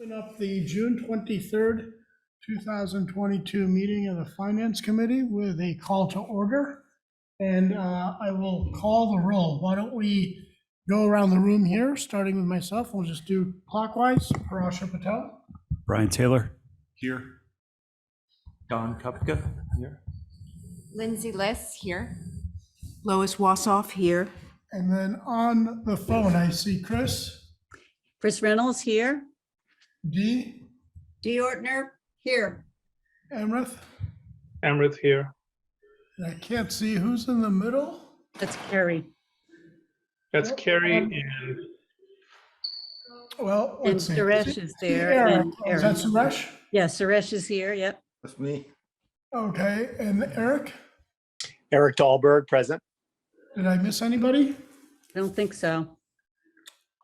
Open up the June 23rd, 2022 meeting of the Finance Committee with a call to order. And I will call the roll. Why don't we go around the room here, starting with myself. We'll just do clockwise. Parasha Patel. Brian Taylor. Here. Don Kupka. Here. Lindsay Liss here. Lois Wassoff here. And then on the phone, I see Chris. Chris Reynolds here. Dee. Dee Ortner here. Amrith. Amrith here. And I can't see who's in the middle. That's Carrie. That's Yep. Carrie and Well, And let's see. Suresh is there. Eric. And Is that Aaron. Suresh? Yeah, Suresh is here. Yep. That's me. Okay, and Eric? Eric Dahlberg, present. Did I miss anybody? I don't think so.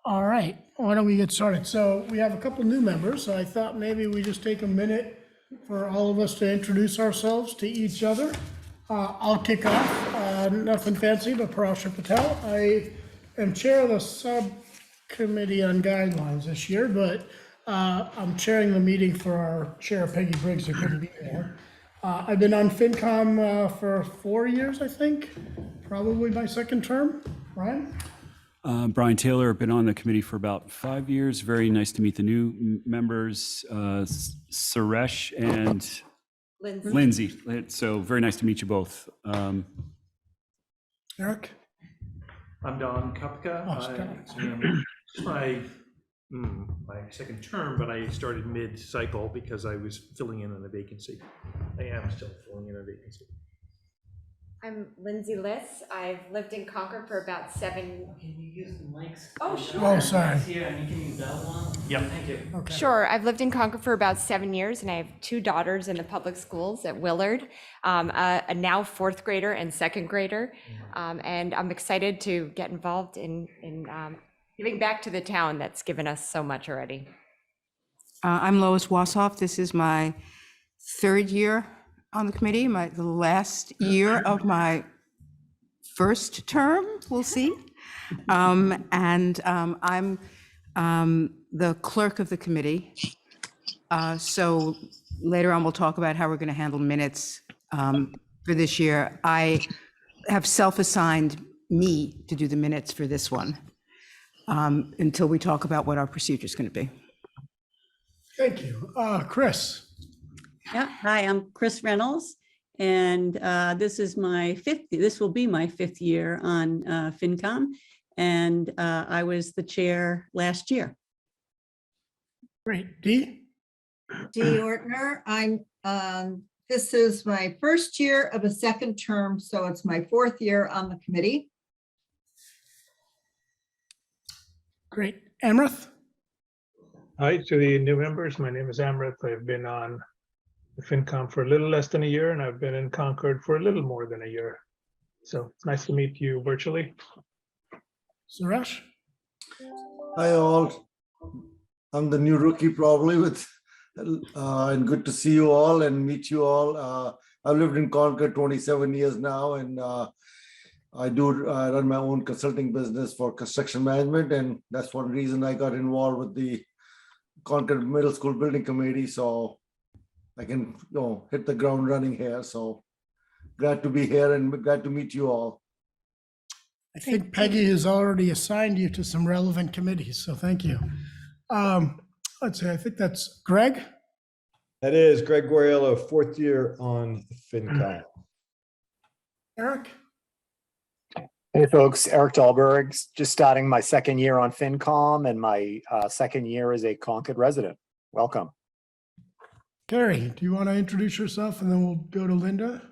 All right, why don't we get started? So we have a couple new members, so I thought maybe we just take a minute for all of us to introduce ourselves to each other. I'll kick off, nothing fancy, but Parasha Patel. I am chair of the Subcommittee on Guidelines this year, but I'm chairing the meeting for our chair, Peggy Briggs, who couldn't be there. I've been on FinCom for 4 years, I think, probably my second term. Ryan? Brian Taylor, been on the committee for about 5 years. Very nice to meet the new members, Suresh and Lindsay. So very nice to meet you both. Eric? I'm Don Kupka. Oh, Scott. It's my second term, but I started mid-cycle because I was filling in on a vacancy. I am still filling in a vacancy. I'm Lindsay Liss. I've lived in Concord for about 7. Can you use the mics? Oh, sure. Oh, sorry. Here, and you can use that one. Yep. Thank you. Okay. Sure. I've lived in Concord for about 7 years, and I have 2 daughters in the public schools at Willard, a now 4th grader and 2nd grader. And I'm excited to get involved in giving back to the town that's given us so much already. I'm Lois Wassoff. This is my 3rd year on the committee, the last year of my first term, we'll see. I'm the clerk of the committee. So later on, we'll talk about how we're going to handle minutes for this year. I have self-assigned me to do the minutes for this one until we talk about what our procedure is going to be. Thank you. Chris? Yeah. Hi, I'm Chris Reynolds, and this will be my 5th year on FinCom, and I was the chair last year. Great. Dee? Dee Ortner. This is my first year of a second term, so it's my 4th year on the committee. Great. Amrith? hi to the new members. My name is Amrith. I've been on the FinCom for a little less than a year, and I've been in Concord for a little more than a year. So it's nice to meet you virtually. Suresh? Hi all. I'm the new rookie probably and good to see you all and meet you all. I've lived in Concord 27 years now, and I run my own consulting business for construction management, and that's one reason I got involved with the Concord Middle School Building Committee, so I can hit the ground running here. So glad to be here and glad to meet you all. I think Peggy has already assigned you to some relevant committees, so thank you. Let's see, I think that's Greg. That is Greg Guariello, 4th year on FinCom. Eric? Hey folks, Eric Dahlberg, just starting my 2nd year on FinCom and my 2nd year as a Concord resident. Welcome. Carrie, do you want to introduce yourself and then we'll go to Linda?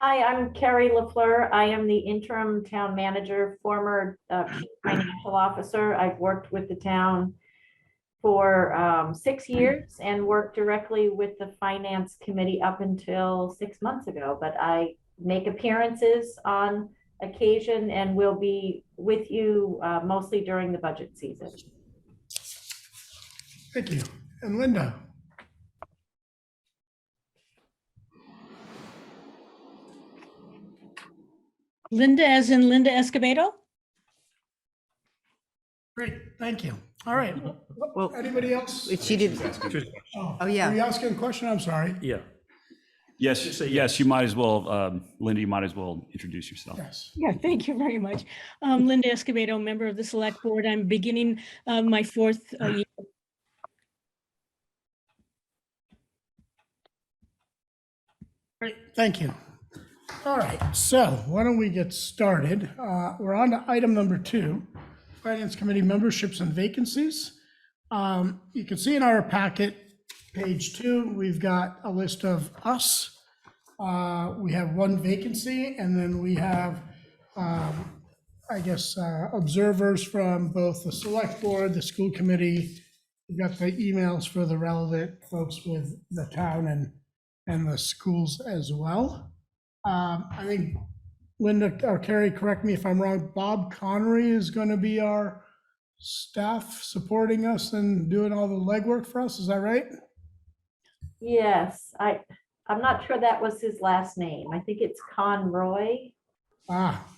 Hi, I'm Carrie LaFleur. I am the interim town manager, former chief financial officer. I've worked with the town for 6 years and worked directly with the finance committee up until 6 months ago. But I make appearances on occasion and will be with you mostly during the budget season. Thank you. And Linda? Linda as in Linda Escobedo? Great, thank you. All right. Well, Anybody else? she did, oh, yeah. Are you asking a question? I'm sorry. Yeah. Yes, Just say yes, you might as well, Linda, you might as well introduce yourself. Yes. Yeah, thank you very much. Linda Escobedo, member of the Select Board. I'm beginning my fourth year. Great, thank you. All right, so why don't we get started? We're on to item number 2, Finance Committee memberships and vacancies. You can see in our packet, page 2, we've got a list of us. We have 1 vacancy, and then we have, I guess, observers from both the Select Board, the School Committee. We've got the emails for the relevant folks with the town and the schools as well. I think Linda or Carrie, correct me if I'm wrong, Bob Connery is going to be our staff supporting us and doing all the legwork for us. Is that right? Yes, I'm not sure that was his last name. I think it's Conroy.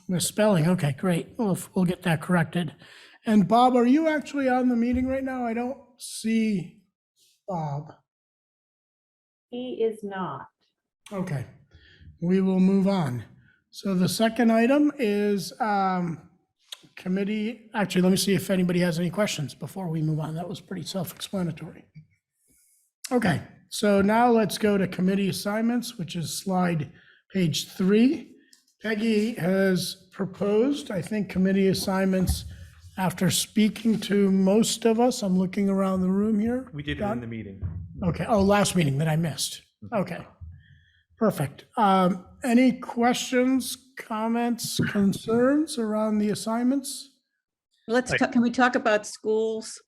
Misspelling. Okay, great. We'll get that corrected. And Bob, are you actually on the meeting right now? I don't see Bob. He is not. Okay, we will move on. So the second item is committee. Actually, let me see if anybody has any questions before we move on. That was pretty self-explanatory. Okay, so now let's go to committee assignments, which is slide page 3. Peggy has proposed, I think, committee assignments after speaking to most of us. I'm looking around the room here. We did it in the meeting. Okay, oh, last meeting that I missed. Okay, perfect. Any questions, comments, concerns around the assignments? Can we talk about schools?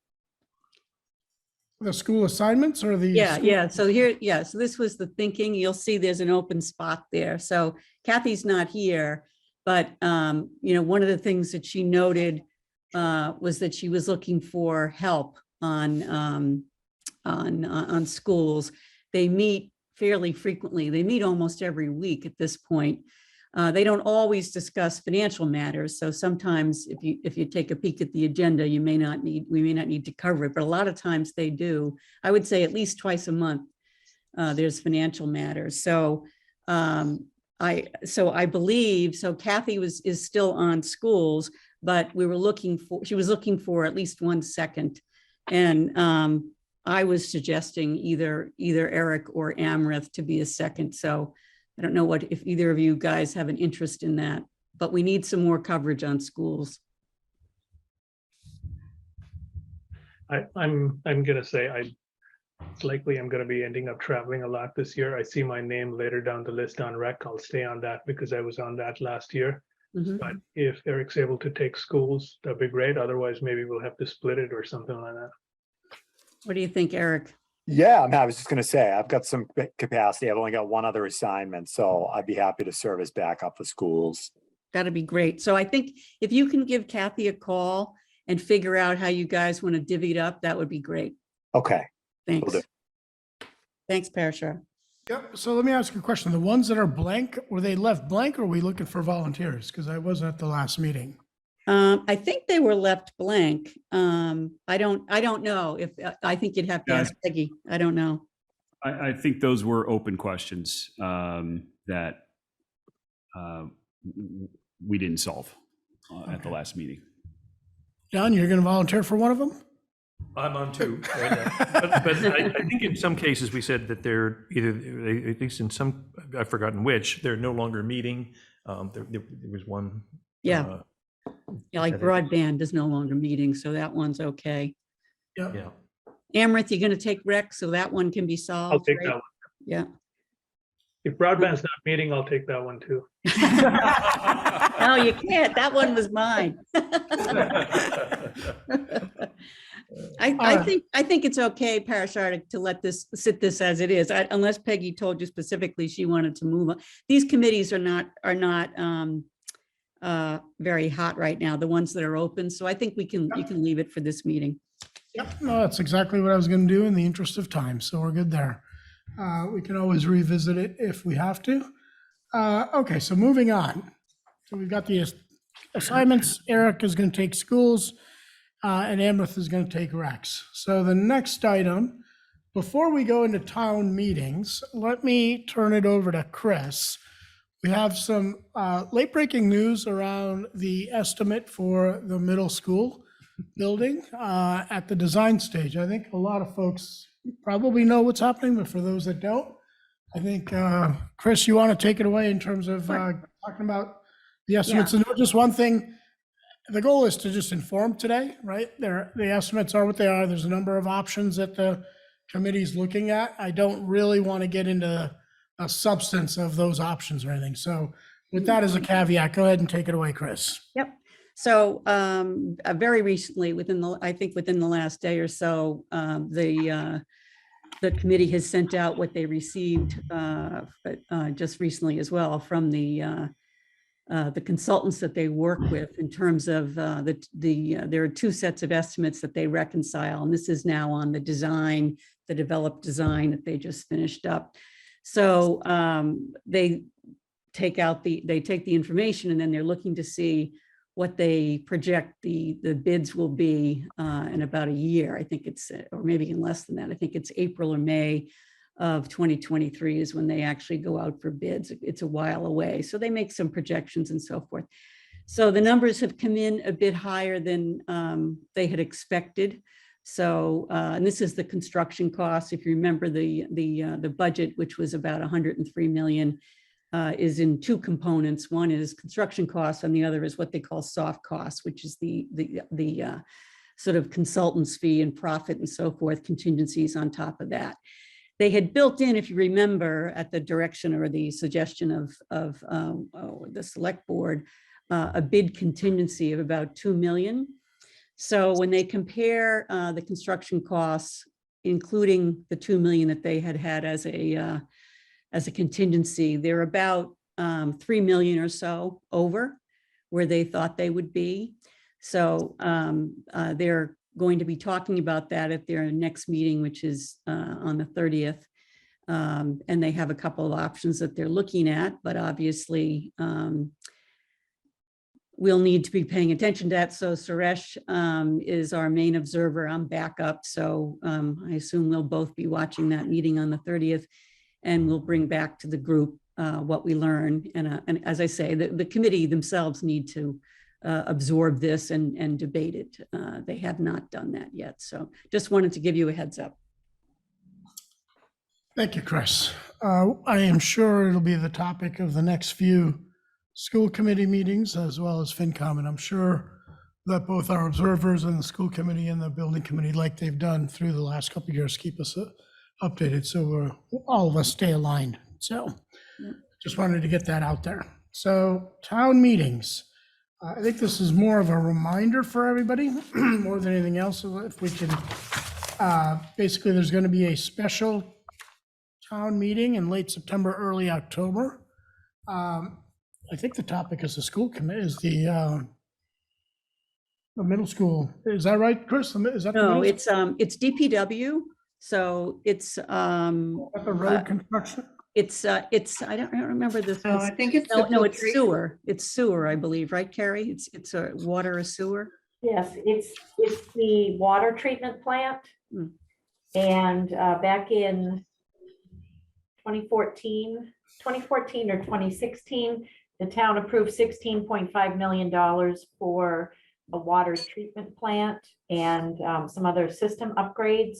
The school assignments or the? Yeah. So so this was the thinking. You'll see there's an open spot there. So Kathy's not here, but one of the things that she noted was that she was looking for help on schools. They meet fairly frequently. They meet almost every week at this point. They don't always discuss financial matters. So sometimes if you take a peek at the agenda, we may not need to cover it, but a lot of times they do. I would say at least twice a month, there's financial matters. So I believe, Kathy is still on schools, but she was looking for at least 1 second. And I was suggesting either Eric or Amrith to be a second. So I don't know if either of you guys have an interest in that, but we need some more coverage on schools. I'm gonna say it's likely I'm gonna be ending up traveling a lot this year. I see my name later down the list on rec. I'll stay on that because I was on that last year. Mhm. But if Eric's able to take schools, that'd be great. Otherwise, maybe we'll have to split it or something like that. What do you think, Eric? Yeah, I was just going to say, I've got some capacity. I've only got 1 other assignment, so I'd be happy to serve as backup for schools. That'd be great. So I think if you can give Kathy a call and figure out how you guys want to divvy it up, that would be great. Okay. Thanks. Will do. Thanks, Parashar. Yep, so let me ask you a question. The ones that are blank, were they left blank or are we looking for volunteers? Because I wasn't at the last meeting. I think they were left blank. I don't know if, I think you'd have to ask Peggy. I don't know. I think those were open questions that we didn't solve at the last meeting. John, you're going to volunteer for one of them? I'm on 2 right now. But I think in some cases we said that they're either, at least in some, I've forgotten which, they're no longer meeting. There was one. Yeah. Like broadband is no longer meeting, so that one's okay. Yeah. Amrith, you're going to take rec, so that one can be solved. I'll take right? that one. Yeah. If broadband's not meeting, I'll take that one too. No, you can't. That one was mine. I think it's okay, Parashar, to let this sit as it is, unless Peggy told you specifically she wanted to move on. These committees are not very hot right now, the ones that are open. So I think you can leave it for this meeting. Yep, no, that's exactly what I was going to do in the interest of time. So we're good there. We can always revisit it if we have to. Okay, so moving on. So we've got the assignments. Eric is going to take schools. and Amrith is going to take Rex. So the next item, before we go into town meetings, let me turn it over to Chris. We have some late breaking news around the estimate for the middle school building at the design stage. I think a lot of folks probably know what's happening, but for those that don't, I think, Chris, you want to take it away in terms of talking about the estimates. And just one thing, the goal is to just inform today, right? The estimates are what they are. There's a number of options that the committee's looking at. I don't really want to get into a substance of those options or anything. So with that as a caveat, go ahead and take it away, Chris. Yep. So very recently, I think within the last day or so, the committee has sent out what they received just recently as well from the consultants that they work with in terms of there are two sets of estimates that they reconcile, and this is now on the developed design that they just finished up. So they take the information, and then they're looking to see what they project the bids will be in about a year. I think it's, or maybe in less than that. I think it's April or May of 2023 is when they actually go out for bids. It's a while away. So they make some projections and so forth. So the numbers have come in a bit higher than they had expected. So, and this is the construction costs. If you remember the budget, which was about 103 million, is in two components. One is construction costs, and the other is what they call soft costs, which is the sort of consultant's fee and profit and so forth, contingencies on top of that. They had built in, if you remember, at the direction or the suggestion of the select board, a bid contingency of about 2 million. So when they compare the construction costs, including the 2 million that they had as a contingency, they're about 3 million or so over where they thought they would be. So they're going to be talking about that at their next meeting, which is on the 30th. And they have a couple of options that they're looking at, but obviously we'll need to be paying attention to that. So Suresh is our main observer. I'm backup. So I assume we'll both be watching that meeting on the 30th, and we'll bring back to the group what we learn. And as I say, the committee themselves need to absorb this and debate it. They have not done that yet. So just wanted to give you a heads up. Thank you, Chris. I am sure it'll be the topic of the next few school committee meetings as well as FinCom, and I'm sure that both our observers and the school committee and the building committee, like they've done through the last couple of years, keep us updated so all of us stay aligned. So just wanted to get that out there. So town meetings. I think this is more of a reminder for everybody more than anything else. If we can, basically there's going to be a special town meeting in late September, early October. I think the topic is the school committee, is the middle school. Is that right, Chris? Is that No, it's DPW. So it's the road construction? I don't remember this. No, I think it's no, it's sewer. It's sewer, I believe, right, Carrie? It's a water or sewer. Yes, it's the water treatment plant. And back in 2014 or 2016, the town approved $16.5 million for a water treatment plant and some other system upgrades.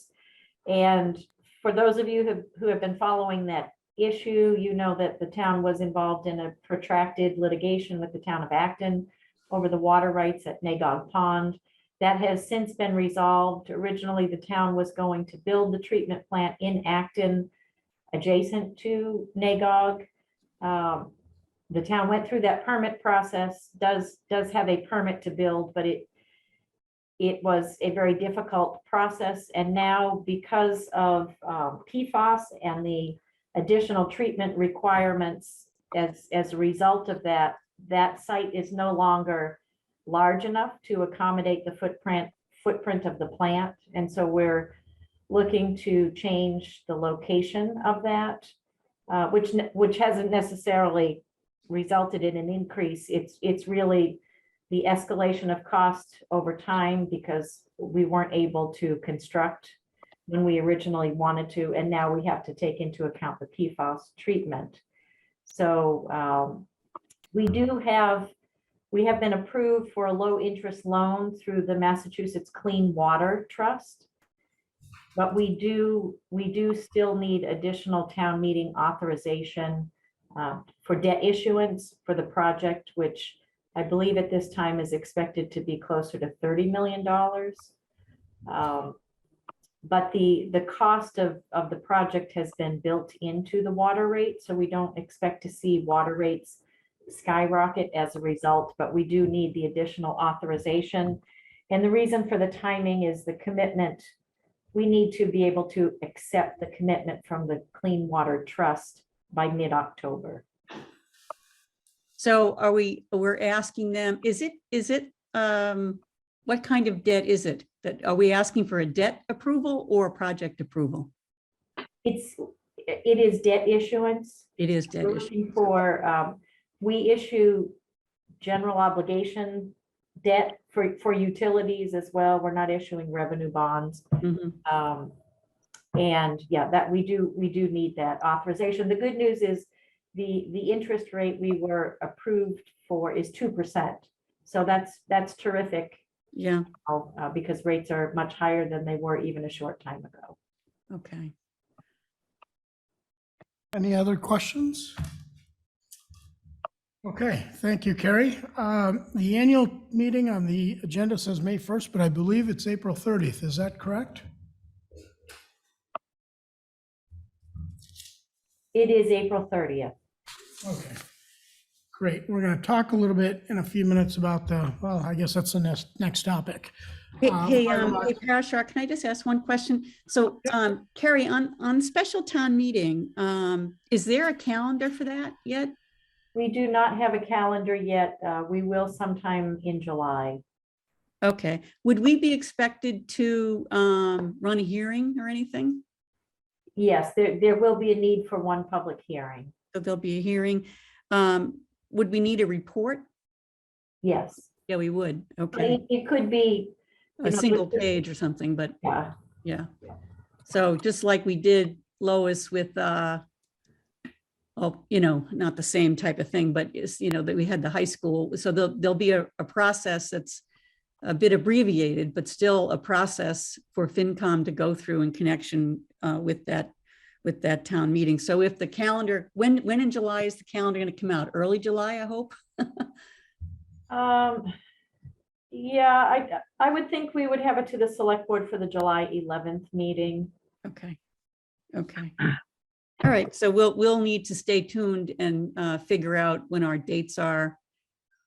And for those of you who have been following that issue, you know that the town was involved in a protracted litigation with the town of Acton over the water rights at Nagog Pond. That has since been resolved. Originally, the town was going to build the treatment plant in Acton adjacent to Nagog. The town went through that permit process, does have a permit to build, but it was a very difficult process. And now, because of PFAS and the additional treatment requirements as a result of that, that site is no longer large enough to accommodate the footprint of the plant. And so we're looking to change the location of that, which hasn't necessarily resulted in an increase. It's really the escalation of cost over time because we weren't able to construct when we originally wanted to, and now we have to take into account the PFAS treatment. So we have been approved for a low interest loan through the Massachusetts Clean Water Trust. But we do still need additional town meeting authorization for debt issuance for the project, which I believe at this time is expected to be closer to $30 million. But the cost of the project has been built into the water rate, so we don't expect to see water rates skyrocket as a result, but we do need the additional authorization. And the reason for the timing is the commitment. We need to be able to accept the commitment from the Clean Water Trust by mid-October. So we're asking them, is it, what kind of debt is it? Are we asking for a debt approval or a project approval? It is debt issuance. It is debt We're issuance. looking for, we issue general obligation debt for utilities as well. We're not issuing revenue bonds. Mhm. And yeah, that we do need that authorization. The good news is the interest rate we were approved for is 2%. So that's terrific. Yeah, Because rates are much higher than they were even a short time ago. okay. Any other questions? Okay, thank you, Carrie. The annual meeting on the agenda says May 1st, but I believe it's April 30th. Is that correct? It is April 30th. Okay, great. We're going to talk a little bit in a few minutes about well, I guess that's the next topic. Hey, Parashar, can I just ask one question? So, Carrie, on special town meeting, is there a calendar for that yet? We do not have a calendar yet. We will sometime in July. Okay. Would we be expected to run a hearing or anything? Yes, there will be a need for one public hearing. So there'll be a hearing. Would we need a report? Yes. Yeah, we would. Okay. It could be A single page or something, but yeah. yeah. So just like we did, Lois, with not the same type of thing, but it's, that we had the high school. So there'll be a process that's a bit abbreviated, but still a process for FinCom to go through in connection with that town meeting. So if the calendar, when in July is the calendar going to come out? Early July, I hope. Yeah, I would think we would have it to the select board for the July 11th meeting. Okay. Okay. All right. So we'll need to stay tuned and figure out when our dates are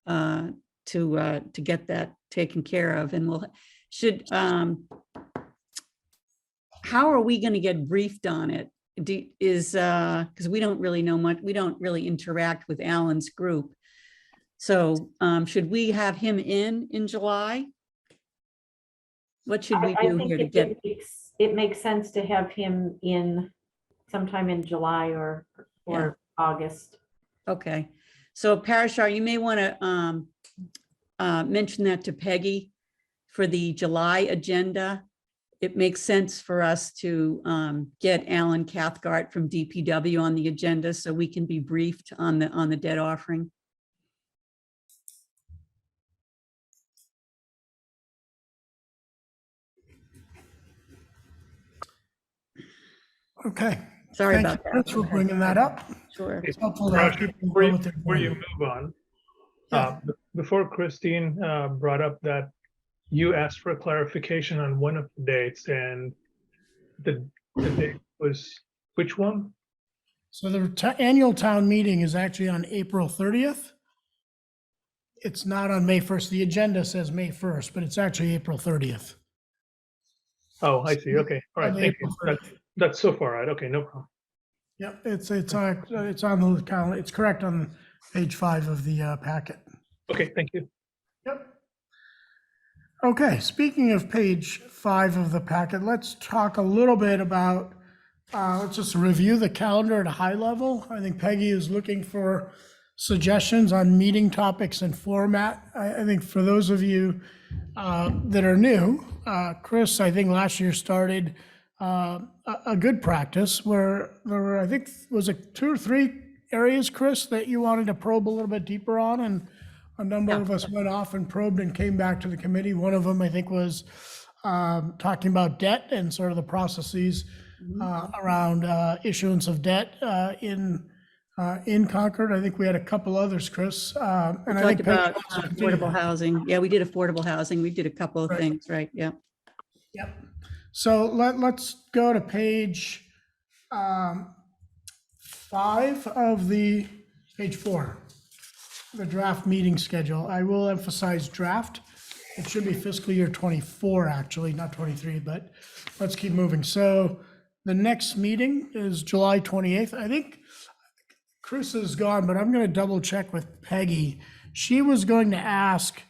to get that taken care of. And how are we going to get briefed on it? Because we don't really know much. We don't really interact with Alan's group. So should we have him in July? What should we do here to get? It makes sense to have him in sometime in July or August. Okay. So Parashar, you may want to mention that to Peggy for the July agenda. It makes sense for us to get Alan Cathcart from DPW on the agenda so we can be briefed on the debt offering. Okay. Sorry Thank about you, that. Chris, for bringing that up. Sure. It's helpful to have Roger, people before know you, what they're before you doing. move on, Yeah. before Christine brought up that you asked for a clarification on one of the dates, and the date was which one? So the annual town meeting is actually on April 30th. It's not on May 1st. The agenda says May 1st, but it's actually April 30th. Oh, I see. Okay. All right. On Thank you. April That's so far right. Okay. No problem. Yep, it's on the calendar. It's correct on page 5 of the packet. Okay. Thank you. Yep. Okay, speaking of page 5 of the packet, let's talk a little bit about, let's just review the calendar at a high level. I think Peggy is looking for suggestions on meeting topics and format. I think for those of you that are new, Chris, I think last year started a good practice where there were, I think, was it 2 or 3 areas, Chris, that you wanted to probe a little bit deeper on, and a number of us went off and probed and came back to the committee. One of them, I think, was talking about debt and sort of the processes around issuance of debt in Concord. I think we had a couple others, Chris. And We I talked think Peggy about wants to continue affordable that. housing. Yeah, we did affordable housing. We did a couple of Right. things, right? Yeah. Yep. So let's go to page 5 of page 4, the draft meeting schedule. I will emphasize draft. It should be fiscal year 24, actually, not 23, but let's keep moving. So the next meeting is July 28th. I think Chris is gone, but I'm going to double check with Peggy. She was going to ask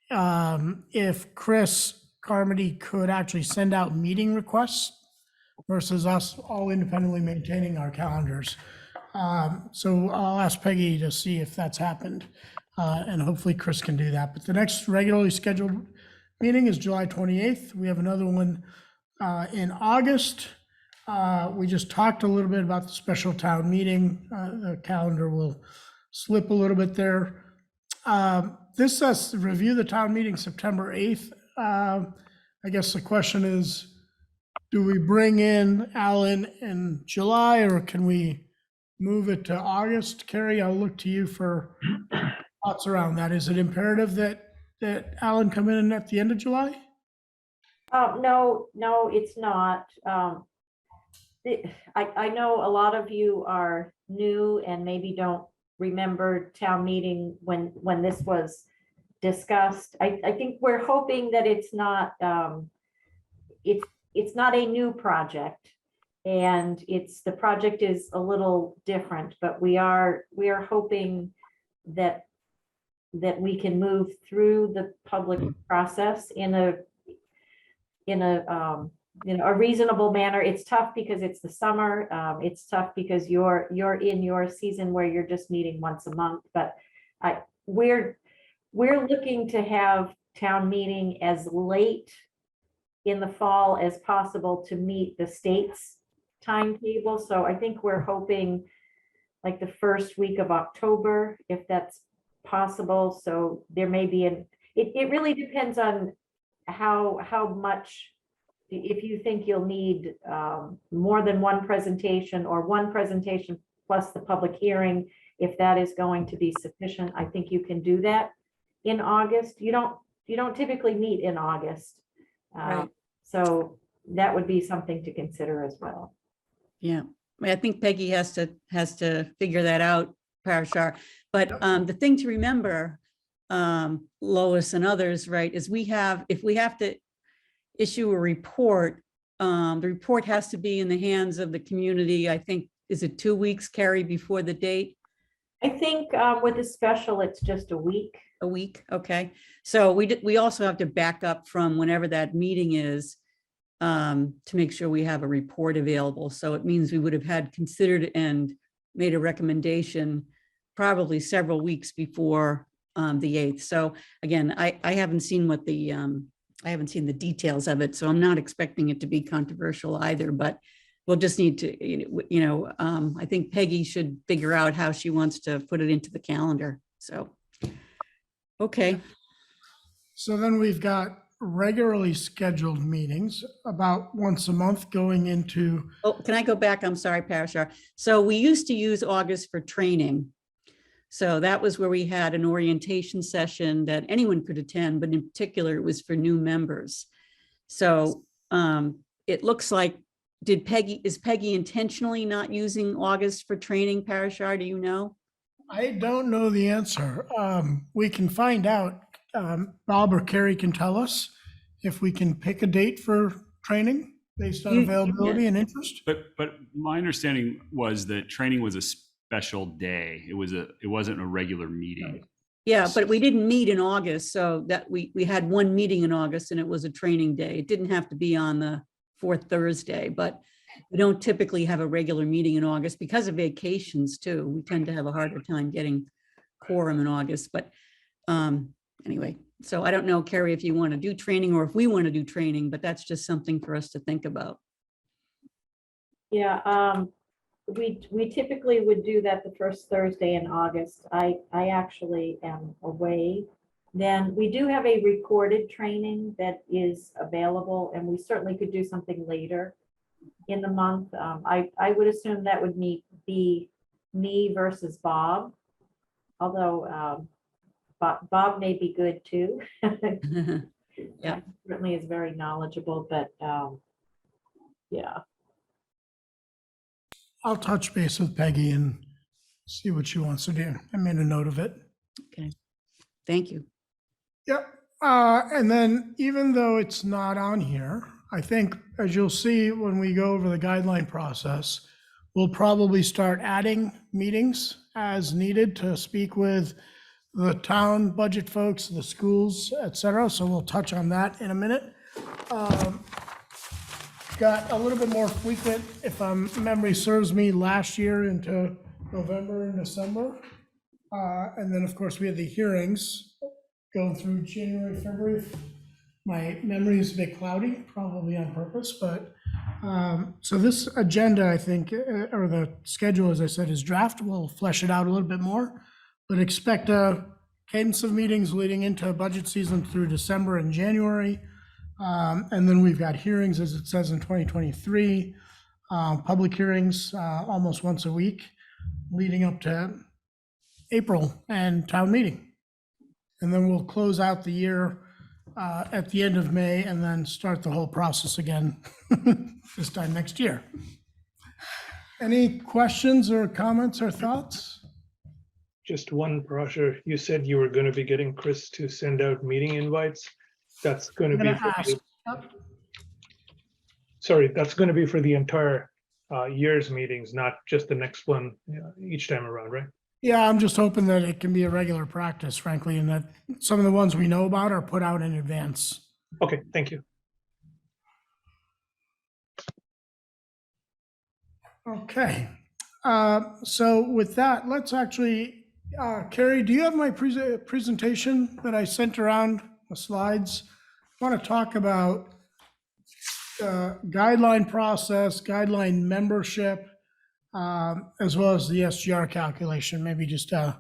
if Chris Carmody could actually send out meeting requests versus us all independently maintaining our calendars. So I'll ask Peggy to see if that's happened, and hopefully Chris can do that. But the next regularly scheduled meeting is July 28th. We have another one in August. We just talked a little bit about the special town meeting. The calendar will slip a little bit there. This says review the town meeting September 8th. I guess the question is, do we bring in Alan in July, or can we move it to August? Carrie, I'll look to you for thoughts around that. Is it imperative that Alan come in at the end of July? No, it's not. I know a lot of you are new and maybe don't remember town meeting when this was discussed. I think we're hoping that it's not a new project, and the project is a little different, but we are hoping that we can move through the public process in a reasonable manner. It's tough because it's the summer. It's tough because you're in your season where you're just meeting once a month. But we're looking to have town meeting as late in the fall as possible to meet the state's timetable. So I think we're hoping like the first week of October, if that's possible. So there may be it really depends on how much, if you think you'll need more than one presentation or one presentation plus the public hearing, if that is going to be sufficient, I think you can do that in August. You don't typically meet in August. Right. So that would be something to consider as well. Yeah, I think Peggy has to figure that out, Parashar. But the thing to remember, Lois and others, right, is if we have to issue a report, the report has to be in the hands of the community. I think, is it 2 weeks, Carrie, before the date? I think with a special, it's just a week. A week, okay. So we also have to back up from whenever that meeting is to make sure we have a report available. So it means we would have had considered and made a recommendation probably several weeks before the 8th. So again, I haven't seen I haven't seen the details of it, so I'm not expecting it to be controversial either, but we'll just need to, I think Peggy should figure out how she wants to put it into the calendar. So, okay. So then we've got regularly scheduled meetings about once a month going into. Oh, can I go back? I'm sorry, Parashar. So we used to use August for training. So that was where we had an orientation session that anyone could attend, but in particular, it was for new members. So it looks like, is Peggy intentionally not using August for training, Parashar? Do you know? I don't know the answer. We can find out. Bob or Carrie can tell us if we can pick a date for training based on availability and interest. But my understanding was that training was a special day. It wasn't a regular meeting. Yeah, but we didn't meet in August, so that we had one meeting in August and it was a training day. It didn't have to be on the fourth Thursday, but we don't typically have a regular meeting in August because of vacations too. We tend to have a harder time getting quorum in August, but anyway, so I don't know, Carrie, if you want to do training or if we want to do training, but that's just something for us to think about. Yeah, we typically would do that the first Thursday in August. I actually am away. Then we do have a recorded training that is available, and we certainly could do something later in the month. I would assume that would be me versus Bob, although Bob may be good too. Yeah. Certainly is very knowledgeable, but yeah. I'll touch base with Peggy and see what she wants to do. I made a note of it. Okay, thank you. Yep. And then even though it's not on here, I think as you'll see when we go over the guideline process, we'll probably start adding meetings as needed to speak with the town budget folks, the schools, et cetera. So we'll touch on that in a minute. Got a little bit more frequent, if memory serves me, last year into November and December. And then, of course, we had the hearings going through January, February. My memory is a bit cloudy, probably on purpose, but so this agenda, I think, or the schedule, as I said, is draft. We'll flesh it out a little bit more, but expect a cadence of meetings leading into budget season through December and January. And then we've got hearings, as it says in 2023, public hearings almost once a week, leading up to April and town meeting. And then we'll close out the year at the end of May and then start the whole process again this time next year. Any questions or comments or thoughts? Just one, Parasha, you said you were going to be getting Chris to send out meeting invites. That's going to be sorry, that's going to be for the entire year's meetings, not just the next one each time around, right? Yeah, I'm just hoping that it can be a regular practice, frankly, and that some of the ones we know about are put out in advance. Okay, thank you. Okay, so with that, let's actually, Carrie, do you have my presentation that I sent around, the slides? I want to talk about guideline process, guideline membership, as well as the SGR calculation, maybe just I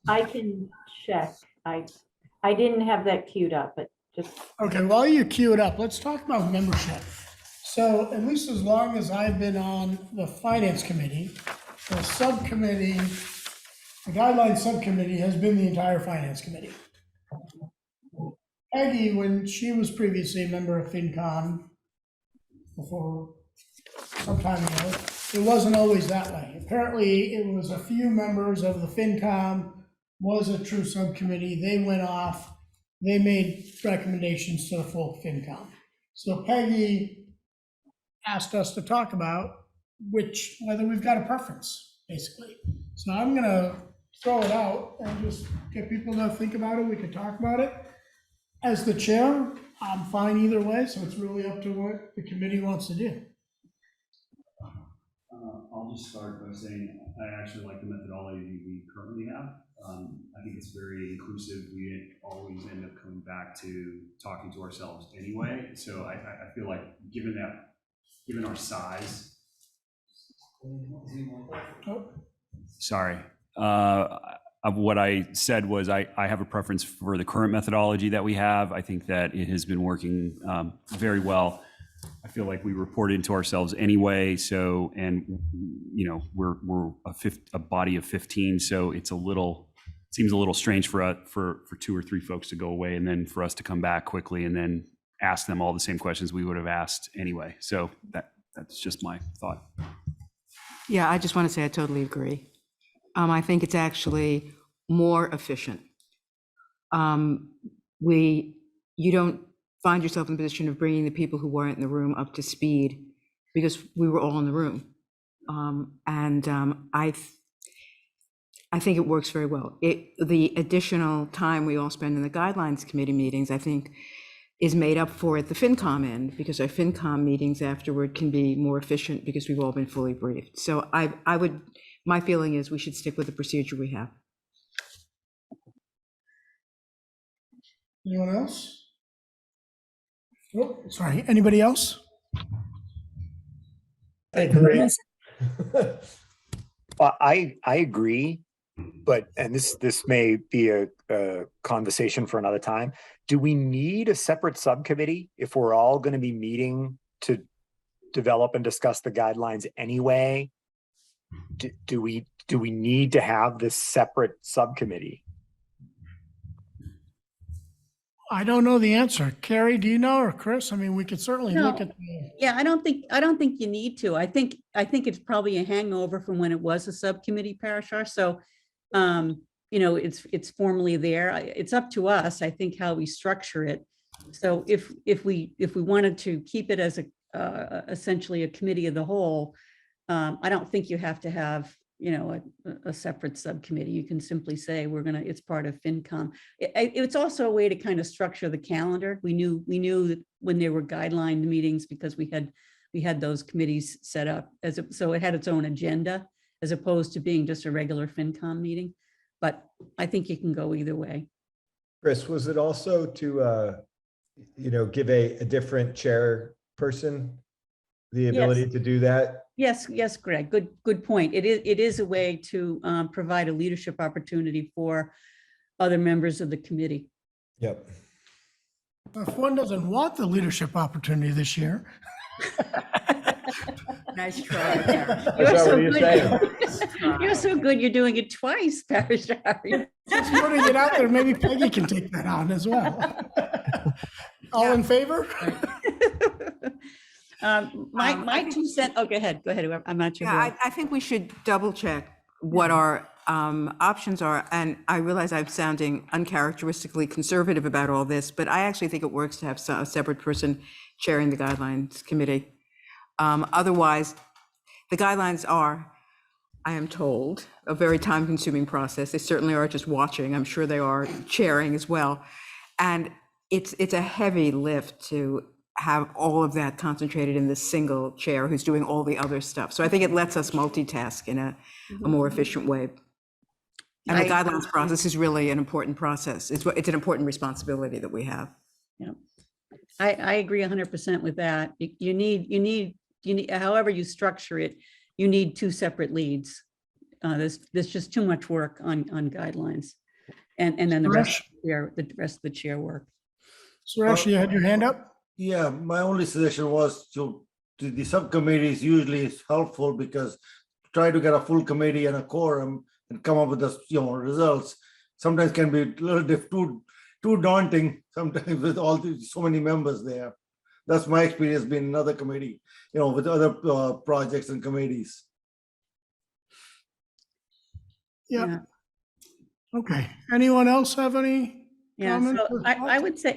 can check. I didn't have that queued up, but just. Okay, while you queue it up, let's talk about membership. So at least as long as I've been on the finance committee, the subcommittee, the guideline subcommittee has been the entire finance committee. Peggy, when she was previously a member of FinCom before some time ago, it wasn't always that way. Apparently, it was a few members of the FinCom, was a true subcommittee. They went off, they made recommendations to the full FinCom. So Peggy asked us to talk about whether we've got a preference, basically. So I'm gonna throw it out and just get people to think about it. We can talk about it. As the chair, I'm fine either way, so it's really up to what the committee wants to do. I'll just start by saying I actually like the methodology we currently have. I think it's very inclusive. We always end up coming back to talking to ourselves anyway. So I feel like given our size, sorry. Of what I said was I have a preference for the current methodology that we have. I think that it has been working very well. I feel like we report into ourselves anyway. So, and you know, we're a body of 15. So it seems a little strange for 2 or 3 folks to go away and then for us to come back quickly and then ask them all the same questions we would have asked anyway. So that's just my thought. Yeah, I just want to say I totally agree. I think it's actually more efficient. You don't find yourself in the position of bringing the people who weren't in the room up to speed because we were all in the room. I think it works very well. The additional time we all spend in the guidelines committee meetings, I think, is made up for at the FinCom end because our FinCom meetings afterward can be more efficient because we've all been fully briefed. So I would my feeling is we should stick with the procedure we have. Anyone else? Oh, sorry, anybody else? I agree. Well, I agree, but, and this may be a conversation for another time. Do we need a separate subcommittee if we're all going to be meeting to develop and discuss the guidelines anyway? Do we need to have this separate subcommittee? I don't know the answer. Carrie, do you know, or Chris? I mean, we could certainly look No. at the. Yeah, I don't think you need to. I think it's probably a hangover from when it was a subcommittee, Parashar. So, it's formally there. It's up to us, I think, how we structure it. So if we wanted to keep it as essentially a committee of the whole, I don't think you have to have, a separate subcommittee. You can simply say it's part of FinCom. It's also a way to kind of structure the calendar. We knew that when there were guideline meetings, because we had those committees set up so it had its own agenda as opposed to being just a regular FinCom meeting. But I think you can go either way. Chris, was it also to, give a different chairperson the ability to do that? Yes, Greg, good point. It is a way to provide a leadership opportunity for other members of the committee. Yep. If one doesn't want the leadership opportunity this year. Nice try. You're so what are you saying? good. You're so good. You're doing it twice, Parashar. Just putting it out there, maybe Peggy can take that on as well. All in favor? My 2 cents. Oh, go ahead. I'm not sure. Yeah, I think we should double check what our options are. And I realize I'm sounding uncharacteristically conservative about all this, but I actually think it works to have a separate person chairing the guidelines committee. Otherwise, the guidelines are, I am told, a very time-consuming process. They certainly are just watching. I'm sure they are chairing as well. And it's a heavy lift to have all of that concentrated in this single chair who's doing all the other stuff. So I think it lets us multitask in a more efficient way. And the guidelines process is really an important process. It's an important responsibility that we have. Yeah, I agree 100% with that. You need, however you structure it, you need 2 separate leads. There's just too much work on guidelines, and then the rest of the chair work. Suresh, you had your hand up? Yeah, my only suggestion was to the subcommittees usually is helpful because try to get a full committee and a quorum and come up with the results. Sometimes can be a little too daunting. Sometimes with so many members there. That's my experience being in another committee, with other projects and committees. Yeah. Okay. Anyone else have any comments? So I would say,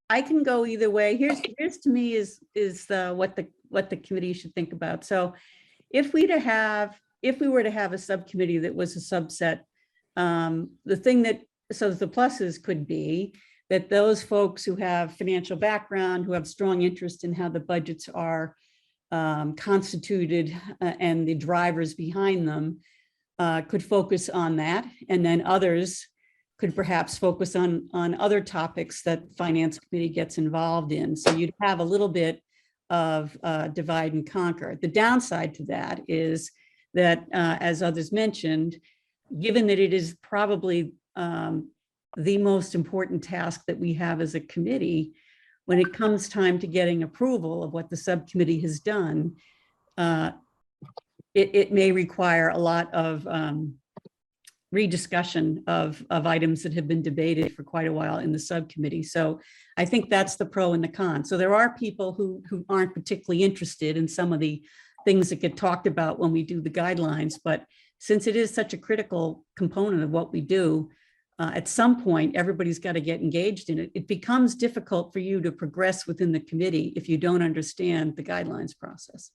I can go either way. Here's to me is what the committee should think about. So if we were to have a subcommittee that was a subset, the pluses could be that those folks who have financial background, who have strong interest in how the budgets are constituted and the drivers behind them could focus on that. And then others could perhaps focus on other topics that Finance Committee gets involved in. So you'd have a little bit of divide and conquer. The downside to that is that, as others mentioned, given that it is probably the most important task that we have as a committee, when it comes time to getting approval of what the subcommittee has done, it may require a lot of rediscussion of items that have been debated for quite a while in the subcommittee. So I think that's the pro and the con. So there are people who aren't particularly interested in some of the things that get talked about when we do the guidelines, but since it is such a critical component of what we do, at some point, everybody's got to get engaged in it. It becomes difficult for you to progress within the committee if you don't understand the guidelines process.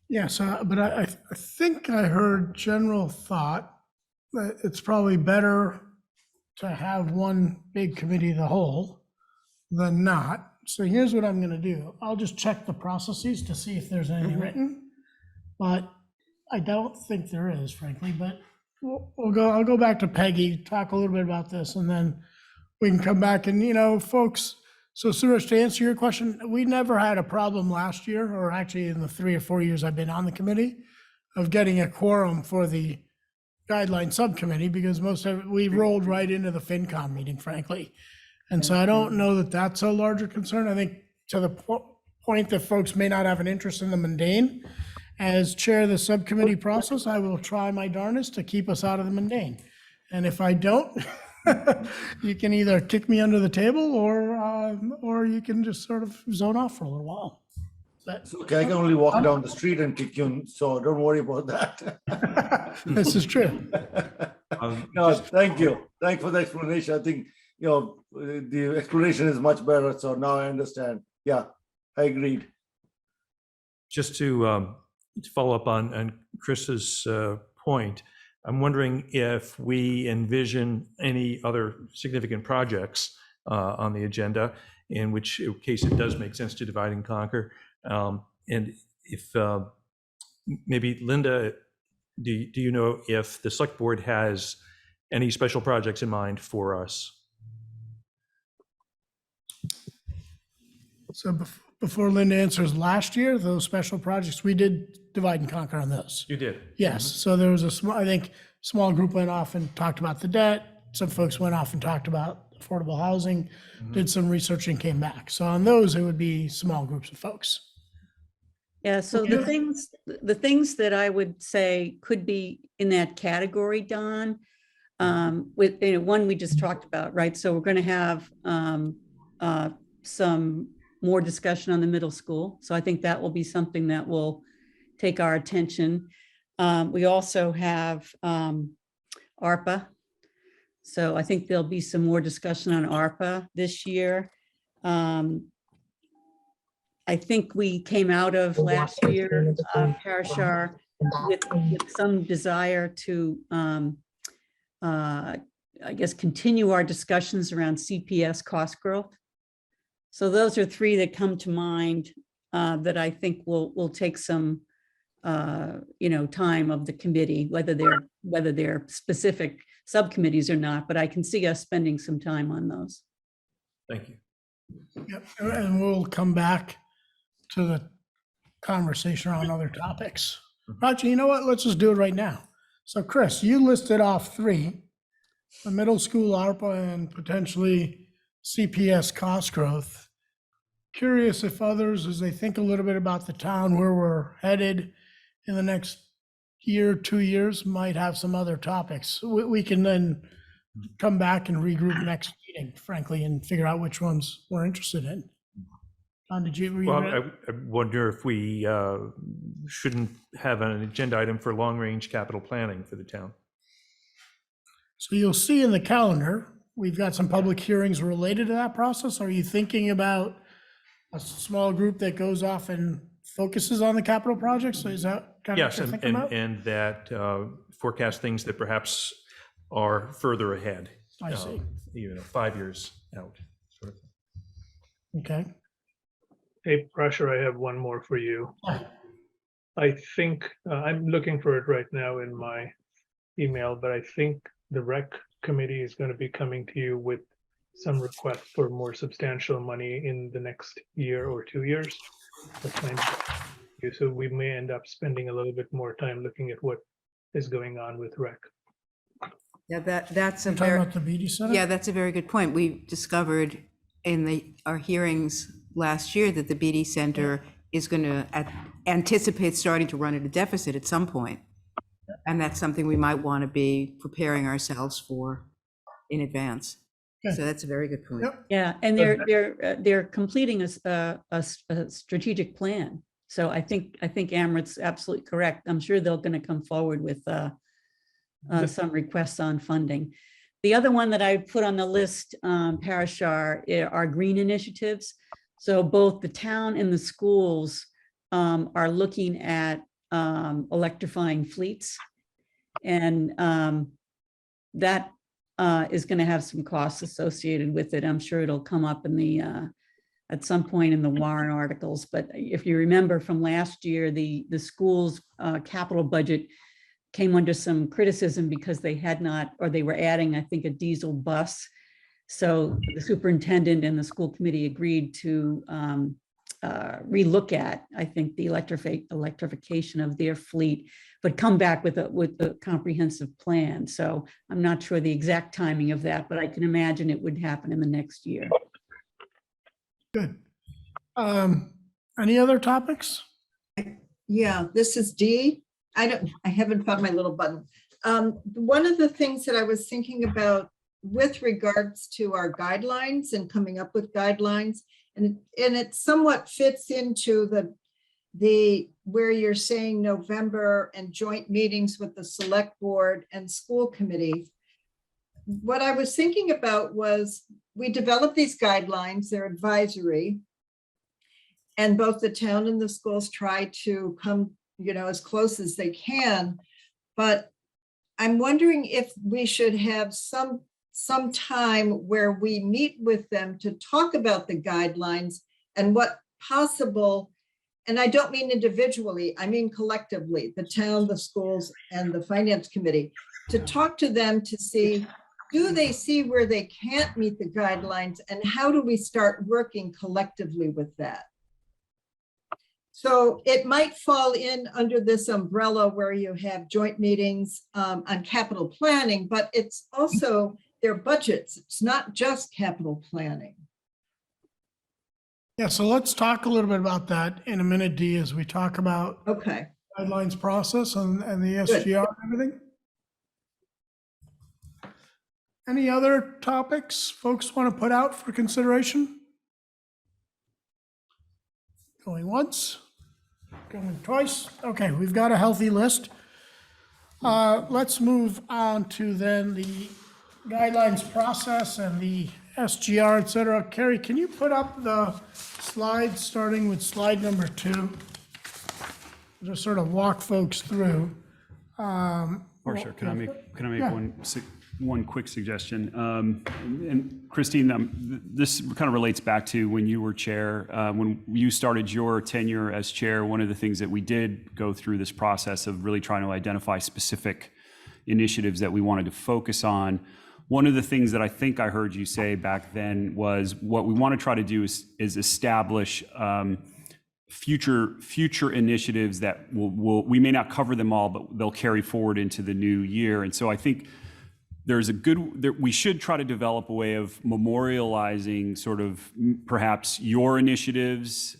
Yes, but I think I heard general thought that it's probably better to have one big committee of the whole than not. So here's what I'm going to do. I'll just check the processes to see if there's anything written. But I don't think there is, frankly, but I'll go back to Peggy, talk a little bit about this, and then we can come back and, folks, so Suresh, to answer your question, we never had a problem last year, or actually in the 3 or 4 years I've been on the committee, of getting a quorum for the guideline subcommittee, because we rolled right into the FinCom meeting, frankly. And so I don't know that that's a larger concern. I think to the point that folks may not have an interest in the mundane, as chair of the subcommittee process, I will try my darndest to keep us out of the mundane. And if I don't, you can either kick me under the table or you can just sort of zone off for a little while. But Okay, I can only walk down the street and kick you, so don't worry about that. this is true. No, thank you. Thank you for the explanation. I think, the explanation is much better, so now I understand. Yeah, I agreed. Just to follow up on Chris's point, I'm wondering if we envision any other significant projects on the agenda, in which case it does make sense to divide and conquer. And if maybe Linda, do you know if the select board has any special projects in mind for us? So before Linda answers, last year, those special projects, we did divide and conquer on those. You did? Yes, so there was I think, small group went off and talked about the debt. Some folks went off and talked about affordable housing, did some research and came back. So on those, it would be small groups of folks. Yeah, so the things that I would say could be in that category, Don, with, one we just talked about, right? So we're going to have some more discussion on the middle school. So I think that will be something that will take our attention. We also have ARPA. So I think there'll be some more discussion on ARPA this year. I think we came out of last year, Parashar, with some desire to, I guess, continue our discussions around CPS cost growth. So those are three that come to mind that I think will take some, time of the committee, whether they're specific subcommittees or not. But I can see us spending some time on those. Thank you. Yep, and we'll come back to the conversation on other topics. Roger, you know what? Let's just do it right now. So Chris, you listed off three: the middle school ARPA and potentially CPS cost growth. Curious if others, as they think a little bit about the town, where we're headed in the next year, 2 years, might have some other topics. We can then come back and regroup next meeting, frankly, and figure out which ones we're interested in. Don, Well, I wonder if we shouldn't have an agenda item for long-range capital planning for the town. So you'll see in the calendar, we've got some public hearings related to that process. Are you thinking about a small group that goes off and focuses on the capital projects? So is that kind of Yes, what you're thinking about? and that forecast things that perhaps are further ahead. I see. 5 years out. Sort of. Okay. Hey, Pressure, I have one more for you. I think, I'm looking for it right now in my email, but I think the rec committee is going to be coming to you with some request for more substantial money in the next year or 2 years. So we may end up spending a little bit more time looking at what is going on with rec. Yeah, that's a You're talking very, about the BD Center? yeah, that's a very good point. We discovered in our hearings last year that the BD Center is going to anticipate starting to run at a deficit at some point. And that's something we might want to be preparing ourselves for in advance. So that's a very good point. Yep. Yeah, and they're completing a strategic plan. So I think Amrit's absolutely correct. I'm sure they're going to come forward with some requests on funding. The other one that I put on the list, Parashar, are green initiatives. So both the town and the schools are looking at electrifying fleets, and that is going to have some costs associated with it. I'm sure it'll come up in the at some point in the warrant articles. But if you remember from last year, the school's capital budget came under some criticism because they had not, or they were adding, I think, a diesel bus. So the superintendent and the school committee agreed to relook at, I think, the electrification of their fleet, but come back with a comprehensive plan. So I'm not sure the exact timing of that, but I can imagine it would happen in the next year. Good. Any other topics? Yeah, this is Dee. I haven't found my little button. One of the things that I was thinking about with regards to our guidelines and coming up with guidelines, and it somewhat fits into the where you're saying November and joint meetings with the select board and school committee. What I was thinking about was we develop these guidelines, they're advisory, and both the town and the schools try to come, as close as they can. But I'm wondering if we should have some time where we meet with them to talk about the guidelines and what possible, and I don't mean individually, I mean collectively, the town, the schools, and the finance committee, to talk to them to see, do they see where they can't meet the guidelines, and how do we start working collectively with that? So it might fall in under this umbrella where you have joint meetings on capital planning, but it's also their budgets. It's not just capital planning. Yeah, so let's talk a little bit about that in a minute, Dee, as we talk about Okay. guidelines process and the SGR and everything. Any other topics folks want to put out for consideration? Going once, going twice. Okay, we've got a healthy list. Let's move on to then the guidelines process and the SGR, et cetera. Carrie, can you put up the slides starting with slide number 2? Just sort of walk folks through. Or sure, can I make Yeah. one quick suggestion? And Christine, this kind of relates back to when you were chair. When you started your tenure as chair, one of the things that we did go through this process of really trying to identify specific initiatives that we wanted to focus on. One of the things that I think I heard you say back then was what we want to try to do is establish future initiatives that we may not cover them all, but they'll carry forward into the new year. And so I think we should try to develop a way of memorializing sort of perhaps your initiatives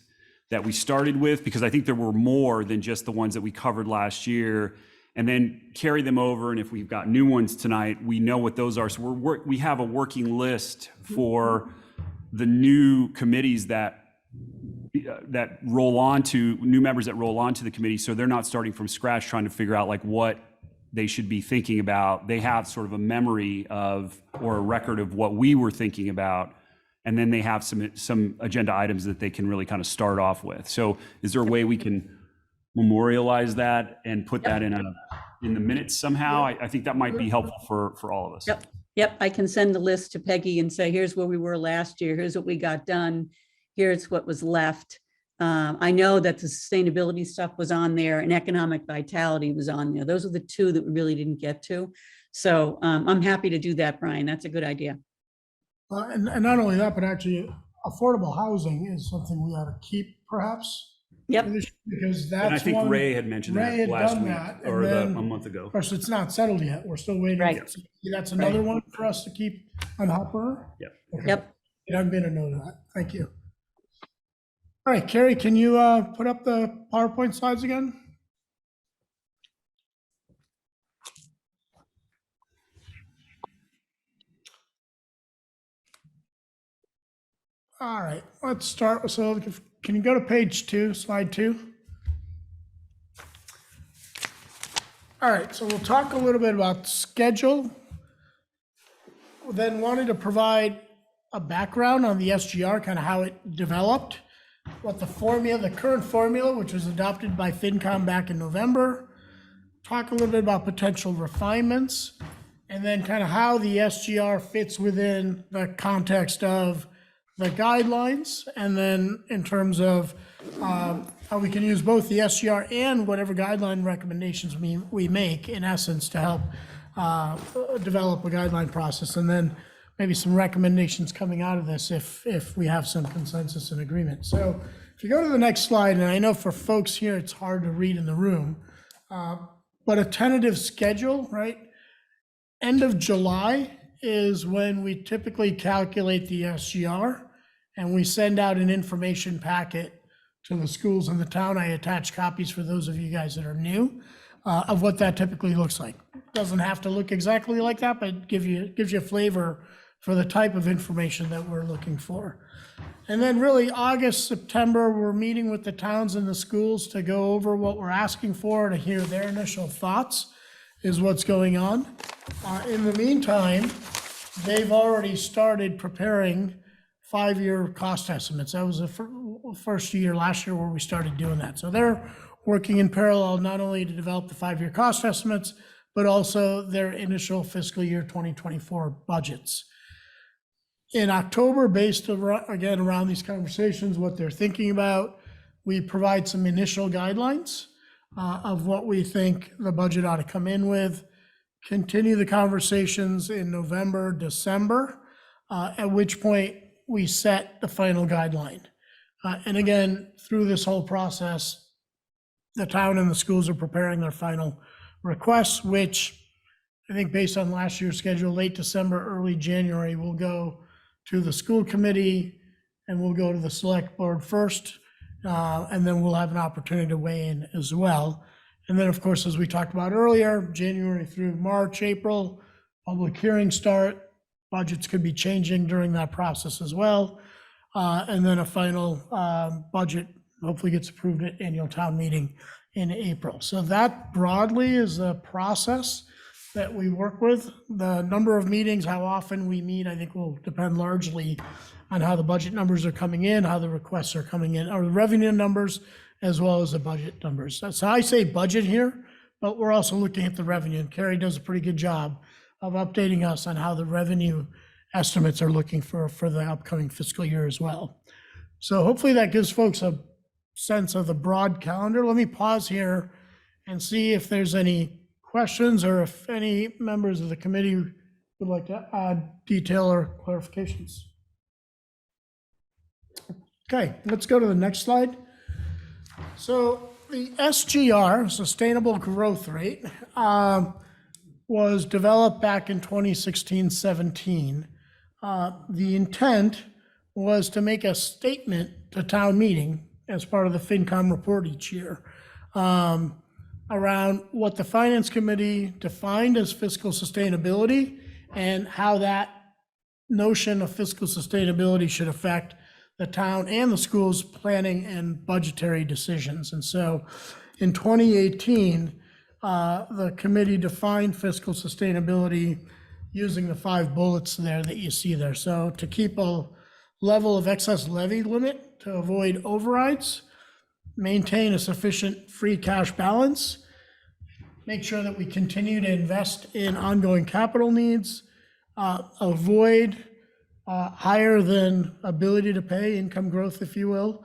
that we started with, because I think there were more than just the ones that we covered last year, and then carry them over. And if we've got new ones tonight, we know what those are. So we have a working list for the new committees that roll on to new members that roll onto the committee. So they're not starting from scratch trying to figure out like what they should be thinking about. They have sort of a memory of, or a record of what we were thinking about. And then they have some agenda items that they can really kind of start off with. So is there a way we can memorialize that and put that in the minutes somehow? I think that might be helpful for all of us. Yep, I can send the list to Peggy and say, here's where we were last year, here's what we got done, here's what was left. I know that the sustainability stuff was on there and economic vitality was on there. Those are the two that we really didn't get to. So I'm happy to do that, Brian. That's a good idea. And not only that, but actually affordable housing is something we ought to keep perhaps. Yep. Because that's And I think one- Ray had mentioned Ray that had last done week that, and or then- a month ago. Of course, it's not settled yet. We're still waiting. Right. That's another one for us to keep on hopper. Yep. Okay. Yep. I've been a note of that. Thank you. All right, Carrie, can you put up the PowerPoint slides again? All right, let's start. So can you go to page 2, slide 2? All right, so we'll talk a little bit about schedule. We then wanted to provide a background on the SGR, kind of how it developed, what the current formula, which was adopted by FinCom back in November, talk a little bit about potential refinements, and then kind of how the SGR fits within the context of the guidelines, and then in terms of how we can use both the SGR and whatever guideline recommendations we make, in essence, to help develop a guideline process, and then maybe some recommendations coming out of this if we have some consensus and agreement. So if you go to the next slide, and I know for folks here, it's hard to read in the room, but a tentative schedule, right? End of July is when we typically calculate the SGR, and we send out an information packet to the schools in the town. I attach copies for those of you guys that are new of what that typically looks like. Doesn't have to look exactly like that, but gives you a flavor for the type of information that we're looking for. And then really August, September, we're meeting with the towns and the schools to go over what we're asking for, to hear their initial thoughts is what's going on. In the meantime, they've already started preparing 5-year cost estimates. That was the first year last year where we started doing that. So they're working in parallel, not only to develop the 5-year cost estimates, but also their initial fiscal year 2024 budgets. In October, based again around these conversations, what they're thinking about, we provide some initial guidelines of what we think the budget ought to come in with, continue the conversations in November, December, at which point we set the final guideline. And again, through this whole process, the town and the schools are preparing their final requests, which I think based on last year's schedule, late December, early January, will go to the school committee and we'll go to the select board first. And then we'll have an opportunity to weigh in as well. And then, of course, as we talked about earlier, January through March, April, public hearings start. Budgets could be changing during that process as well. And then a final budget hopefully gets approved at annual town meeting in April. So that broadly is the process that we work with. The number of meetings, how often we meet, I think will depend largely on how the budget numbers are coming in, how the requests are coming in, or the revenue numbers, as well as the budget numbers. So I say budget here, but we're also looking at the revenue, and Carrie does a pretty good job of updating us on how the revenue estimates are looking for the upcoming fiscal year as well. So hopefully that gives folks a sense of the broad calendar. Let me pause here and see if there's any questions or if any members of the committee would like to add detail or clarifications. Okay, let's go to the next slide. So the SGR, Sustainable Growth Rate, was developed back in 2016-17. The intent was to make a statement to town meeting as part of the FinCom report each year around what the Finance Committee defined as fiscal sustainability and how that notion of fiscal sustainability should affect the town and the schools' planning and budgetary decisions. And so in 2018, the committee defined fiscal sustainability using the 5 bullets there that you see there. So to keep a level of excess levy limit to avoid overrides, maintain a sufficient free cash balance, make sure that we continue to invest in ongoing capital needs, avoid higher than ability to pay income growth, if you will,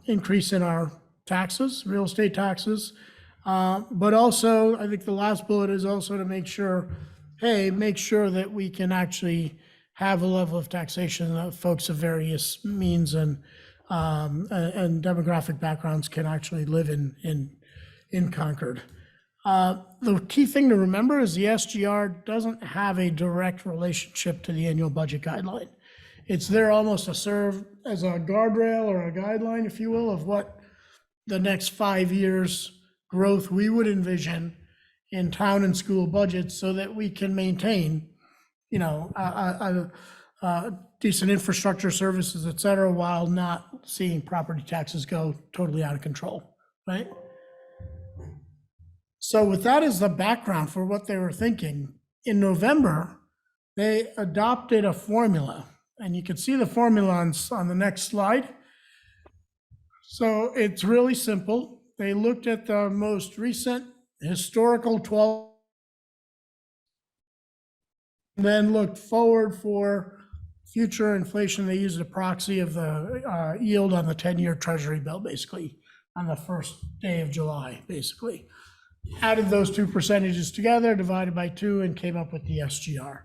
increase in our taxes, real estate taxes. But also, I think the last bullet is also to make sure that we can actually have a level of taxation that folks of various means and demographic backgrounds can actually live in Concord. The key thing to remember is the SGR doesn't have a direct relationship to the annual budget guideline. It's there almost to serve as a guardrail or a guideline, if you will, of what the next 5 years growth we would envision in town and school budgets so that we can maintain, decent infrastructure services, et cetera, while not seeing property taxes go totally out of control, right? So with that as the background for what they were thinking, in November, they adopted a formula, and you can see the formula on the next slide. So it's really simple. They looked at the most recent historical 12, then looked forward for future inflation. They used a proxy of the yield on the 10-year Treasury bill, basically, on the first day of July, basically. Added those two percentages together, divided by 2, and came up with the SGR.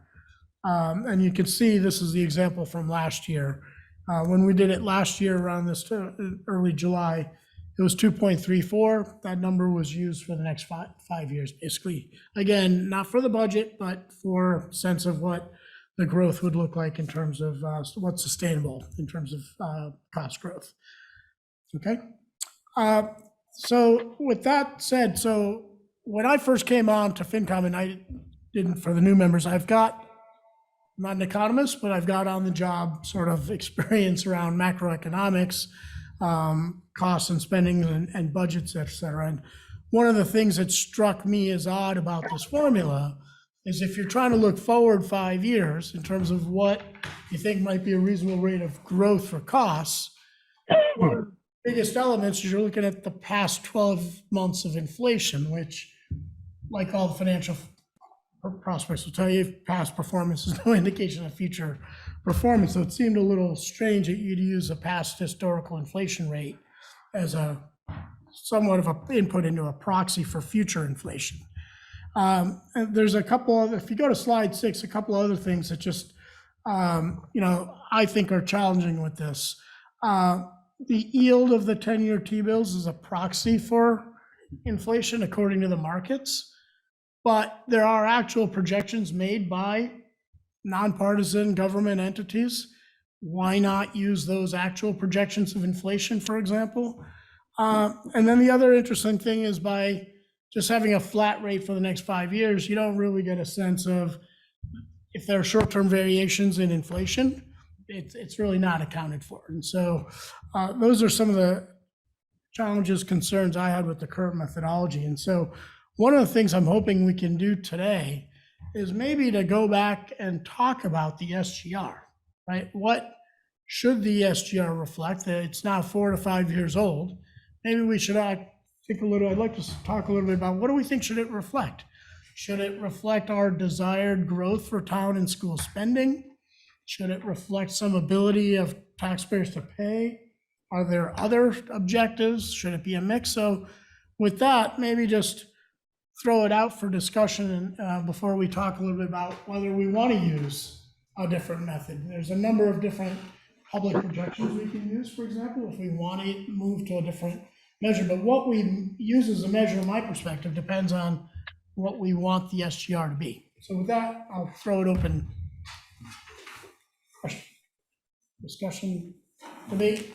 And you can see this is the example from last year. When we did it last year around this early July, it was 2.34. That number was used for the next five years, basically. Again, not for the budget, but for a sense of what the growth would look like in terms of what's sustainable in terms of cost growth. Okay. So with that said, so when I first came on to FinCom, and I didn't, for the new members, I'm not an economist, but I've got on the job sort of experience around macroeconomics, costs and spending and budgets, et cetera. And one of the things that struck me as odd about this formula is if you're trying to look forward 5 years in terms of what you think might be a reasonable rate of growth for costs, one of the biggest elements is you're looking at the past 12 months of inflation, which, like all the financial prospects will tell you, past performance is no indication of future performance. So it seemed a little strange that you'd use a past historical inflation rate as a somewhat of an input into a proxy for future inflation. And there's a couple of, if you go to slide 6, a couple other things that just, I think are challenging with this. The yield of the 10-year T-bills is a proxy for inflation according to the markets, but there are actual projections made by nonpartisan government entities. Why not use those actual projections of inflation, for example? And then the other interesting thing is by just having a flat rate for the next 5 years, you don't really get a sense of if there are short-term variations in inflation. It's really not accounted for. And so those are some of the challenges, concerns I had with the current methodology. And so one of the things I'm hoping we can do today is maybe to go back and talk about the SGR, right? What should the SGR reflect? It's now 4 to 5 years old. Maybe we should think a little, I'd like to talk a little bit about what do we think should it reflect? Should it reflect our desired growth for town and school spending? Should it reflect some ability of taxpayers to pay? Are there other objectives? Should it be a mix? So with that, maybe just throw it out for discussion before we talk a little bit about whether we want to use a different method. There's a number of different public projections we can use, for example, if we want to move to a different measure. But what we use as a measure, in my perspective, depends on what we want the SGR to be. So with that, I'll throw it open. Question, discussion, debate.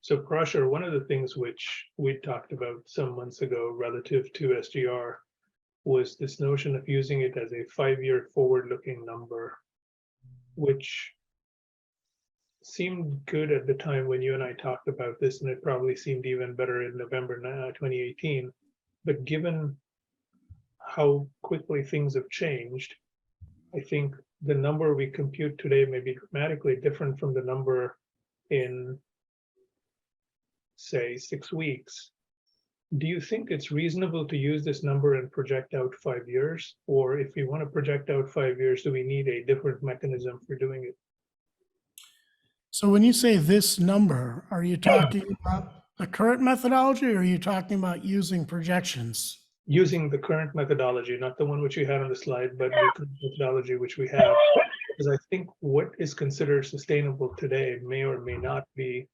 So Prasher, one of the things which we talked about some months ago relative to SGR was this notion of using it as a 5-year forward-looking number, which seemed good at the time when you and I talked about this, and it probably seemed even better in November 2018. But given how quickly things have changed, I think the number we compute today may be dramatically different from the number in, say, 6 weeks. Do you think it's reasonable to use this number and project out 5 years? Or if we want to project out 5 years, do we need a different mechanism for doing it? So when you say this number, are you talking about the current methodology, or are you talking about using projections? Using the current methodology, not the one which you had on the slide, but the current methodology which we have. Because I think what is considered sustainable today may or may not be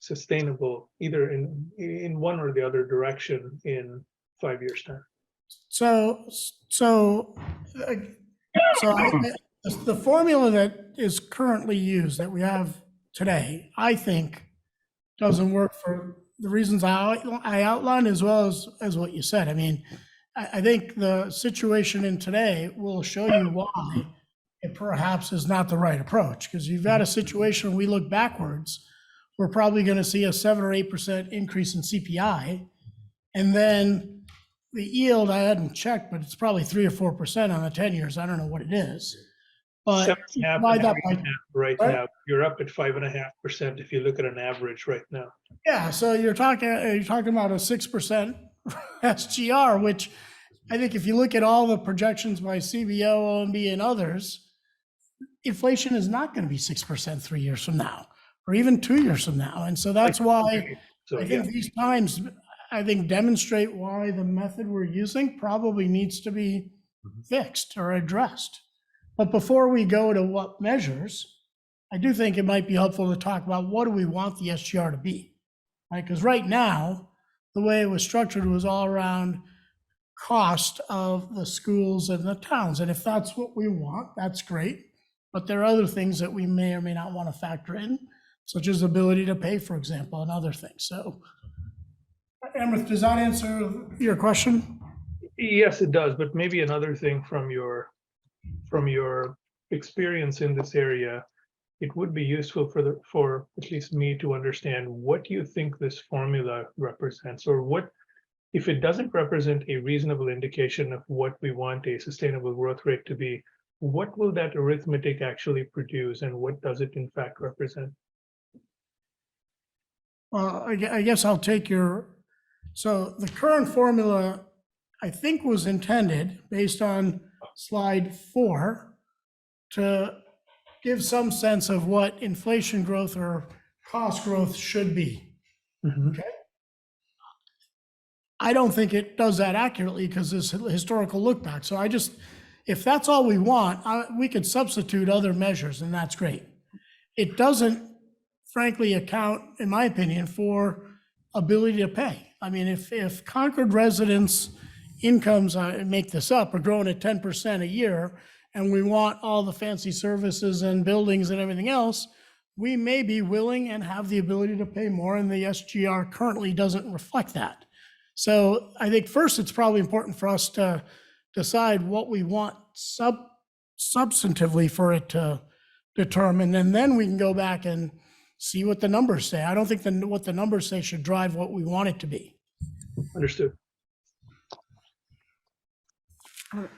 sustainable either in one or the other direction in 5 years' time. The formula that is currently used, that we have today, I think doesn't work for the reasons I outlined, as well as what you said. I mean, I think the situation in today will show you why it perhaps is not the right approach, because you've got a situation when we look backwards, we're probably going to see a 7 or 8% increase in CPI. And then the yield, I hadn't checked, but it's probably 3 or 4% on the 10 years. I don't know what it is. But right now, you're up at 5.5% if you look at an average right now. Yeah, so you're talking about a 6% SGR, which I think if you look at all the projections by CBO, OMB, and others, inflation is not going to be 6% 3 years from now, or even 2 years from now. And so that's why So, I think these times, I think, demonstrate why the method we're using probably needs to be fixed or addressed. But before we go to what measures, I do think it might be helpful to talk about what do we want the SGR to be, right? Because right now, the way it was structured was all around cost of the schools and the towns. And if that's what we want, that's great. But there are other things that we may or may not want to factor in, such as ability to pay, for example, and other things. So, Amrith, does that answer your question? yes, it does, but maybe another thing from your experience in this area, it would be useful for at least me to understand what you think this formula represents, or what, if it doesn't represent a reasonable indication of what we want a sustainable growth rate to be, what will that arithmetic actually produce, and what does it in fact represent? Well, I guess I'll take so the current formula, I think, was intended, based on slide 4, to give some sense of what inflation growth or cost growth should be. Okay. I don't think it does that accurately because this historical look back. So if that's all we want, we could substitute other measures, and that's great. It doesn't, frankly, account, in my opinion, for ability to pay. I mean, if Concord residents' incomes, I make this up, are growing at 10% a year, and we want all the fancy services and buildings and everything else, we may be willing and have the ability to pay more, and the SGR currently doesn't reflect that. So I think first it's probably important for us to decide what we want substantively for it to determine, and then we can go back and see what the numbers say. I don't think what the numbers say should drive what we want it to be. Understood.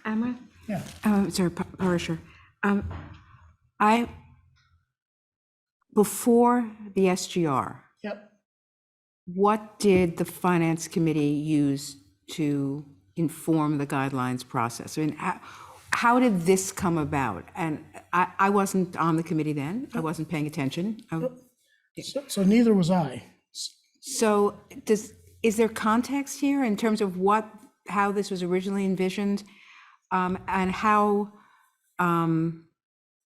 Amrith? Yeah. Sorry, Parisher. Before the SGR, Yep. what did the Finance Committee use to inform the guidelines process? I mean, how did this come about? And I wasn't on the committee then. I wasn't paying attention. So neither was I. So is there context here in terms of how this was originally envisioned, and how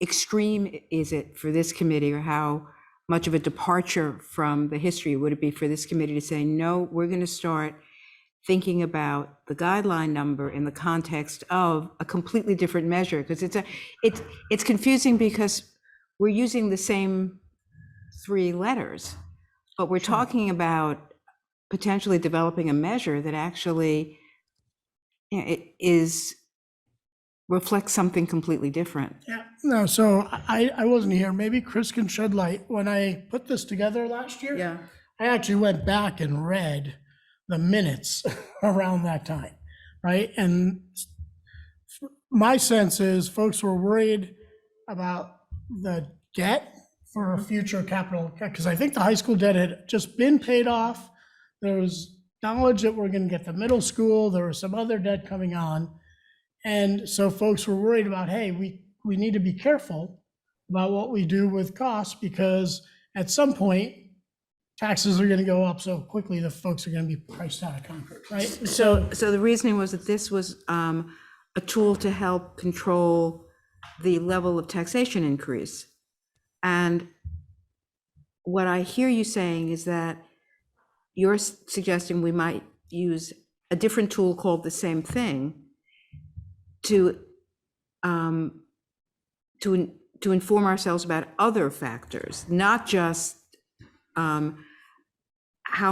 extreme is it for this committee, or how much of a departure from the history would it be for this committee to say, no, we're going to start thinking about the guideline number in the context of a completely different measure? Because it's confusing because we're using the same 3 letters, but we're talking about potentially developing a measure that actually, reflects something completely different. Yeah, no, so I wasn't here. Maybe Chris can shed light. When I put this together last year, Yeah. I actually went back and read the minutes around that time, right? And my sense is folks were worried about the debt for future capital, because I think the high school debt had just been paid off. There was knowledge that we're going to get the middle school. There was some other debt coming on. And so folks were worried about, hey, we need to be careful about what we do with costs, because at some point, taxes are going to go up so quickly that folks are going to be priced out of Concord, right? So the reasoning was that this was a tool to help control the level of taxation increase. And what I hear you saying is that you're suggesting we might use a different tool called the same thing to inform ourselves about other factors, not just how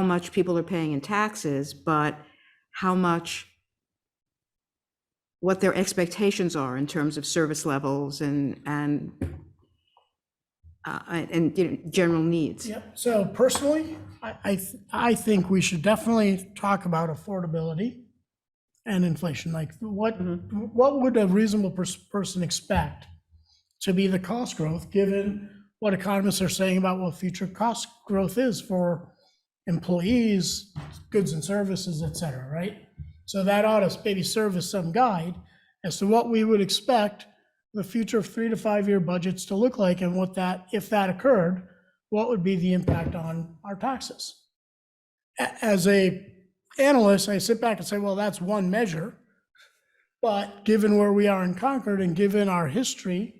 much people are paying in taxes, but what their expectations are in terms of service levels and general needs. Yeah. So personally, I think we should definitely talk about affordability and inflation. Like what would a reasonable person expect to be the cost growth, given what economists are saying about what future cost growth is for employees, goods and services, et cetera, right? So that ought to maybe serve as some guide as to what we would expect the future of 3 to 5 year budgets to look like, and what that, if that occurred, what would be the impact on our taxes. As a analyst, I sit back and say, well, that's one measure. But given where we are in Concord and given our history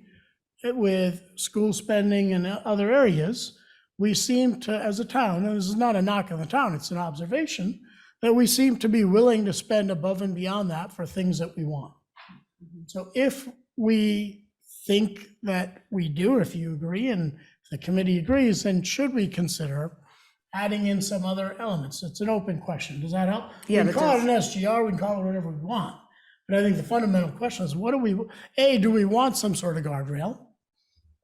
with school spending and other areas, we seem to, as a town, and this is not a knock on the town, it's an observation, that we seem to be willing to spend above and beyond that for things that we want. So if we think that we do, if you agree and the committee agrees, then should we consider adding in some other elements? It's an open question. Does that help? Yeah, We that can call it does. an SGR, we can call it whatever we want. But I think the fundamental question is, what do we, do we want some sort of guardrail?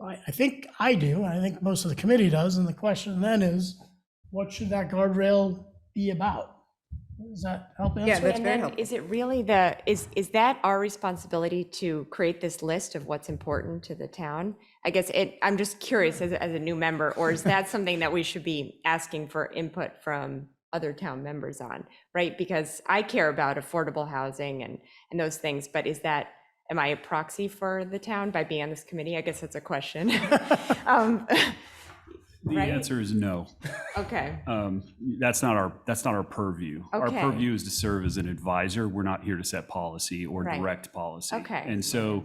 I think I do. I think most of the committee does. And the question then is, what should that guardrail be about? Does that help answer? Yeah, that's And very then helpful. is it really is that our responsibility to create this list of what's important to the town? I guess I'm just curious as a new member, or is that something that we should be asking for input from other town members on, right? Because I care about affordable housing and those things, but am I a proxy for the town by being on this committee? I guess that's a question. The Right? answer is no. Okay, That's not our purview. Our Okay. purview is to serve as an advisor. We're not here to set policy or Right. direct policy. Okay. And so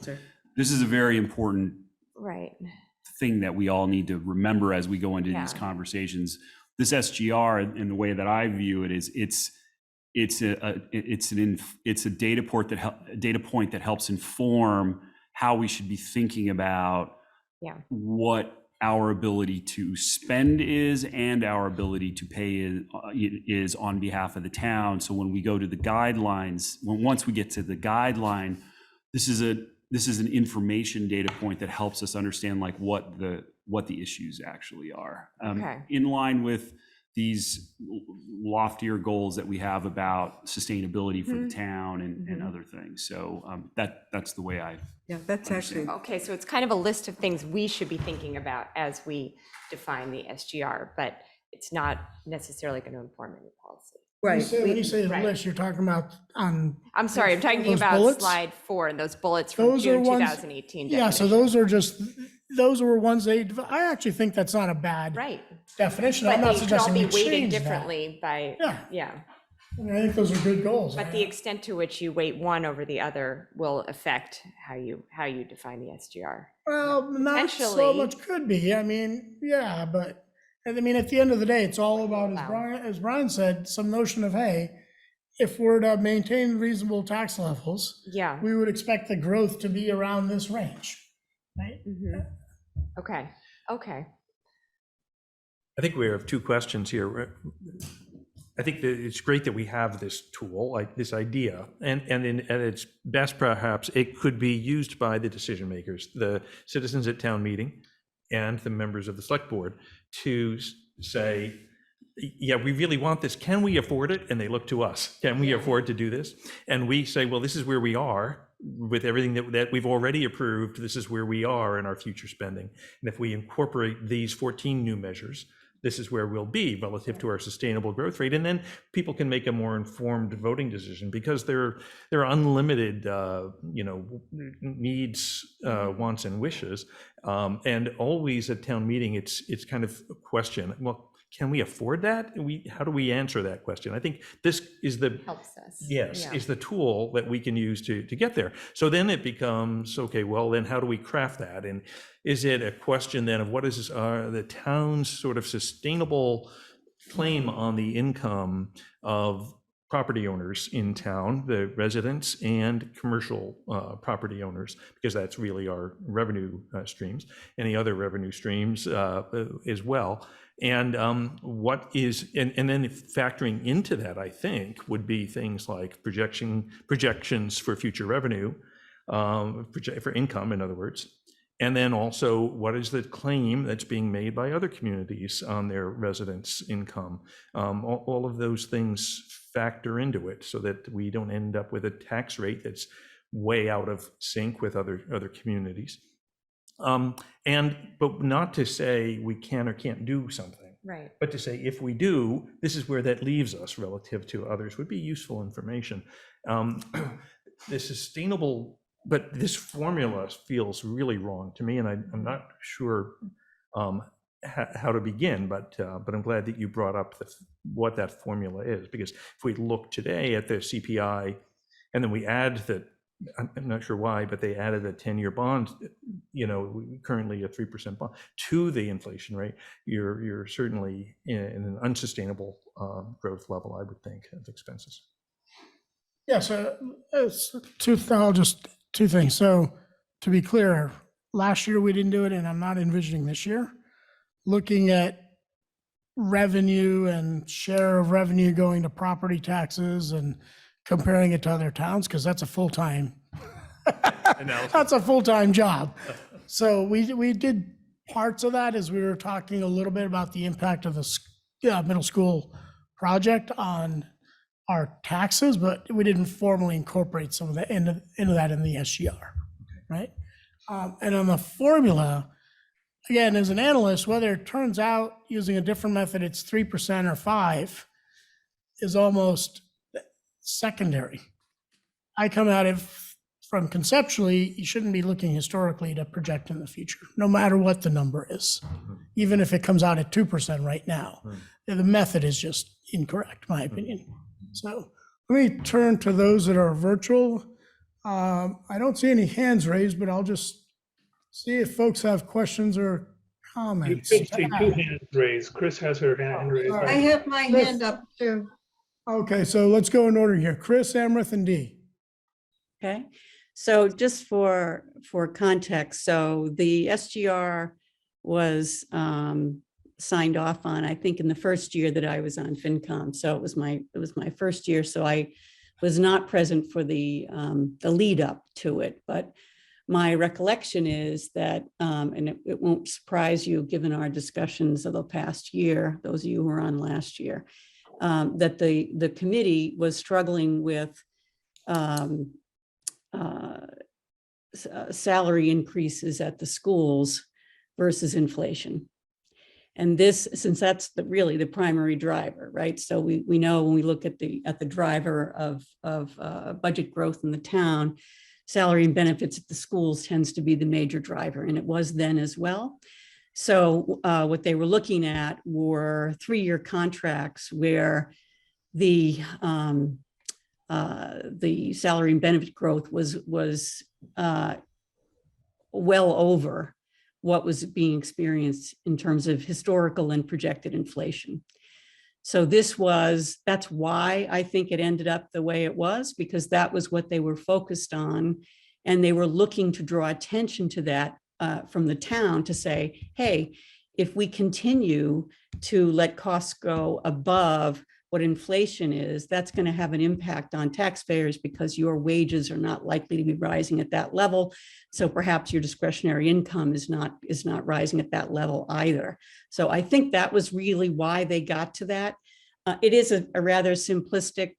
this is a very important right. thing that we all need to remember as we go into these Yeah. conversations. This SGR, and the way that I view it, is it's a data point that helps inform how we should be thinking about Yeah. what our ability to spend is and our ability to pay is on behalf of the town. So when we go to the guidelines, once we get to the guideline, this is an information data point that helps us understand like what the issues actually are. Okay. In line with these loftier goals that we have about sustainability for the town and other things. So that's the way I. Yeah, that's actually, Okay, so it's kind of a list of things we should be thinking about as we define the SGR, but it's not necessarily going to inform any policy. When you right. say- When you say the Right. list, you're talking about on. I'm sorry, I'm talking Those about bullets? slide 4 and those bullets from Those are June ones- 2018. Yeah, so definition. those were ones I actually think that's not a bad Right, definition. but I'm not they could all suggesting be we weighted change that. differently by, Yeah. yeah. I mean, I think those are good goals. But the extent to which you weight one over the other will affect how you define the SGR. Well, not so Potentially. much could be. I mean, yeah, but I mean, at the end of the day, it's all about, Wow. as Brian said, some notion of, hey, if we're to maintain reasonable tax levels, Yeah. we would expect the growth to be around this range, right? Okay, okay. I think we have two questions here. I think that it's great that we have this tool, like this idea, and at its best, perhaps, it could be used by the decision makers, the citizens at town meeting and the members of the select board to say, yeah, we really want this. Can we afford it? And they look to us. Can we afford to do this? And we say, well, this is where we are with everything that we've already approved. This is where we are in our future spending. And if we incorporate these 14 new measures, this is where we'll be relative to our sustainable growth rate. And then people can make a more informed voting decision because there are unlimited, needs, wants and wishes. And always at town meeting, it's kind of a question. Well, can we afford that? How do we answer that question? I think this is Helps us. yes, Yeah. is the tool that we can use to get there. So then it becomes, okay, well, then how do we craft that? And is it a question then of what is the town's sort of sustainable claim on the income of property owners in town, the residents and commercial property owners, because that's really our revenue streams, any other revenue streams as well. And what is, and then factoring into that, I think, would be things like projections for future revenue, for income, in other words. And then also, what is the claim that's being made by other communities on their residents' income? All of those things factor into it so that we don't end up with a tax rate that's way out of sync with other communities. But not to say we can or can't do something. Right. But to say, if we do, this is where that leaves us relative to others would be useful information. The sustainable, but this formula feels really wrong to me, and I'm not sure how to begin, but I'm glad that you brought up what that formula is, because if we look today at the CPI, and then we add that, I'm not sure why, but they added a 10-year bond, currently a 3% bond to the inflation rate, you're certainly in an unsustainable growth level, I would think, of expenses. Yeah, so it's two things. So to be clear, last year we didn't do it, and I'm not envisioning this year. Looking at revenue and share of revenue going to property taxes and comparing it to other towns, because that's a full-time job. So we did parts of that as we were talking a little bit about the impact of the middle school project on our taxes, but we didn't formally incorporate some of that into that in the SGR, right? And on the formula, again, as an analyst, whether it turns out using a different method, it's 3% or 5%, is almost secondary. I come at it from conceptually, you shouldn't be looking historically to project in the future, no matter what the number is, even if it comes out at 2% right now. The method is just incorrect, my opinion. So let me turn to those that are virtual. I don't see any hands raised, but I'll just see if folks have questions or You comments. should see two hands raised. Chris has her hand raised. I have my hand up too. Okay, so let's go in order here. Chris, Amrith, and Dee. Okay, so just for context, so the SGR was signed off on, I think, in the first year that I was on FinCom. So it was my first year. So I was not present for the lead up to it, but my recollection is that, and it won't surprise you given our discussions of the past year, those of you who were on last year, that the committee was struggling with salary increases at the schools versus inflation. And this, since that's really the primary driver, right? So we know when we look at the driver of budget growth in the town, salary and benefits at the schools tends to be the major driver, and it was then as well. So what they were looking at were 3-year contracts where the salary and benefit growth was well over what was being experienced in terms of historical and projected inflation. So that's why I think it ended up the way it was, because that was what they were focused on. And they were looking to draw attention to that from the town to say, hey, if we continue to let costs go above what inflation is, that's going to have an impact on taxpayers because your wages are not likely to be rising at that level. So perhaps your discretionary income is not rising at that level either. So I think that was really why they got to that. It is a rather simplistic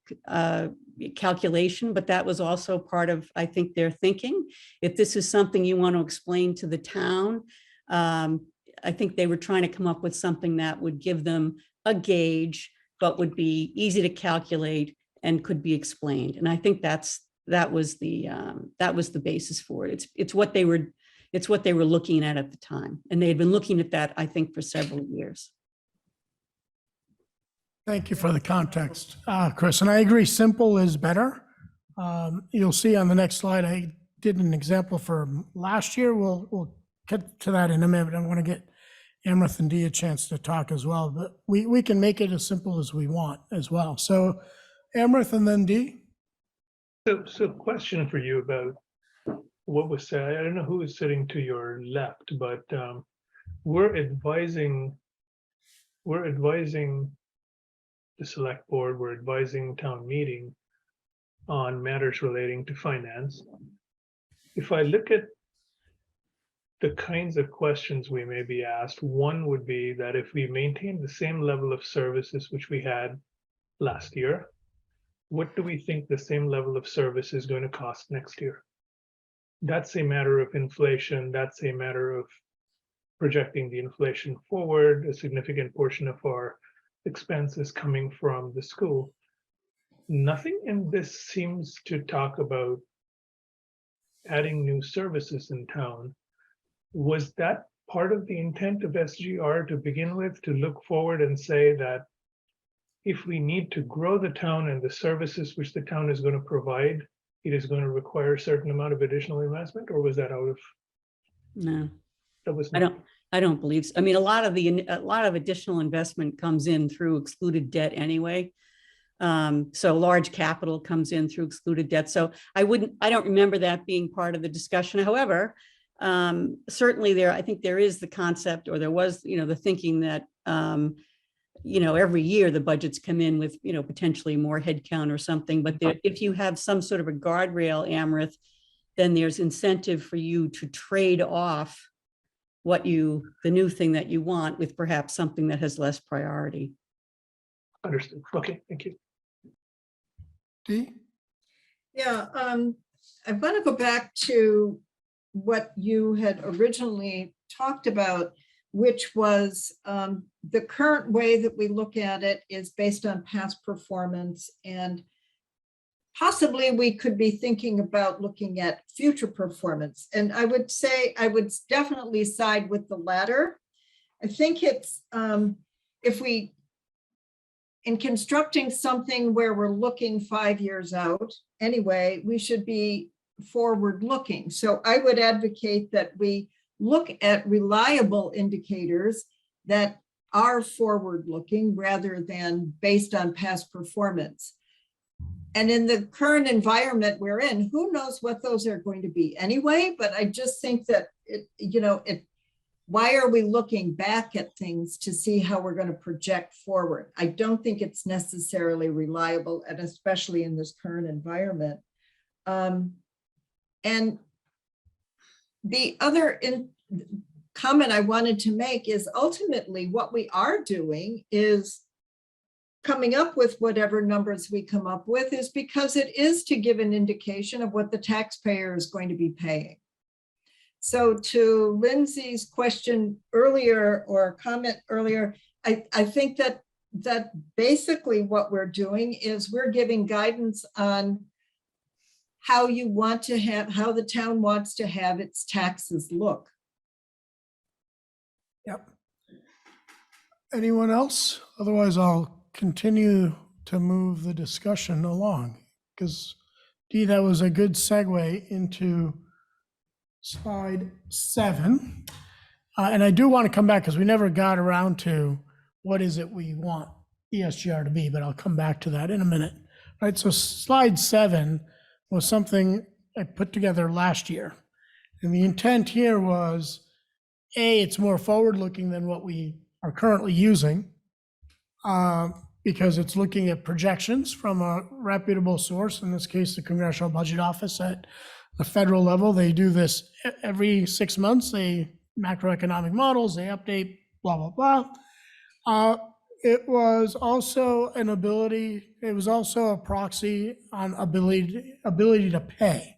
calculation, but that was also part of, I think, their thinking. If this is something you want to explain to the town, I think they were trying to come up with something that would give them a gauge, but would be easy to calculate and could be explained. And I think that was the basis for it. It's what they were looking at the time, and they had been looking at that, I think, for several years. Thank you for the context, Chris. And I agree, simple is better. You'll see on the next slide, I did an example for last year. We'll get to that in a minute. I want to get Amrith and Dee a chance to talk as well, but we can make it as simple as we want as well. So Amrith and then Dee. So question for you about what was said. I don't know who is sitting to your left, but we're advising the select board, we're advising town meeting on matters relating to finance. If I look at the kinds of questions we may be asked, one would be that if we maintain the same level of services which we had last year, what do we think the same level of service is going to cost next year? That's a matter of inflation. That's a matter of projecting the inflation forward. A significant portion of our expense is coming from the school. Nothing in this seems to talk about adding new services in town. Was that part of the intent of SGR to begin with, to look forward and say that if we need to grow the town and the services which the town is going to provide, it is going to require a certain amount of additional investment, or was that out of? No, That was I don't believe so. I mean, a lot of additional investment comes in through excluded debt anyway. So large capital comes in through excluded debt. So I don't remember that being part of the discussion. However, certainly I think there is the concept, or there was, the thinking that, every year the budgets come in with, potentially more headcount or something, but if you have some sort of a guardrail, Amrith, then there's incentive for you to trade off the new thing that you want with perhaps something that has less priority. Understood. Okay, thank you. Dee? Yeah, I want to go back to what you had originally talked about, which was the current way that we look at it is based on past performance, and possibly we could be thinking about looking at future performance. And I would say I would definitely side with the latter. I think it's in constructing something where we're looking 5 years out anyway, we should be forward looking. So I would advocate that we look at reliable indicators that are forward looking rather than based on past performance. And in the current environment we're in, who knows what those are going to be anyway, but I just think that why are we looking back at things to see how we're going to project forward? I don't think it's necessarily reliable, and especially in this current environment. And the other comment I wanted to make is ultimately what we are doing is coming up with whatever numbers we come up with is because it is to give an indication of what the taxpayer is going to be paying. So to Lindsay's question earlier, or comment earlier, I think that basically what we're doing is we're giving guidance on how the town wants to have its taxes look. Yep. Anyone else? Otherwise, I'll continue to move the discussion along, because Dee, that was a good segue into slide 7. And I do want to come back because we never got around to what is it we want ESGR to be, but I'll come back to that in a minute. All right, so slide 7 was something I put together last year. And the intent here was, A, it's more forward-looking than what we are currently using, because it's looking at projections from a reputable source, in this case, the Congressional Budget Office at the federal level. They do this every 6 months. They macroeconomic models, they update, blah, blah, blah. It was also a proxy on ability to pay,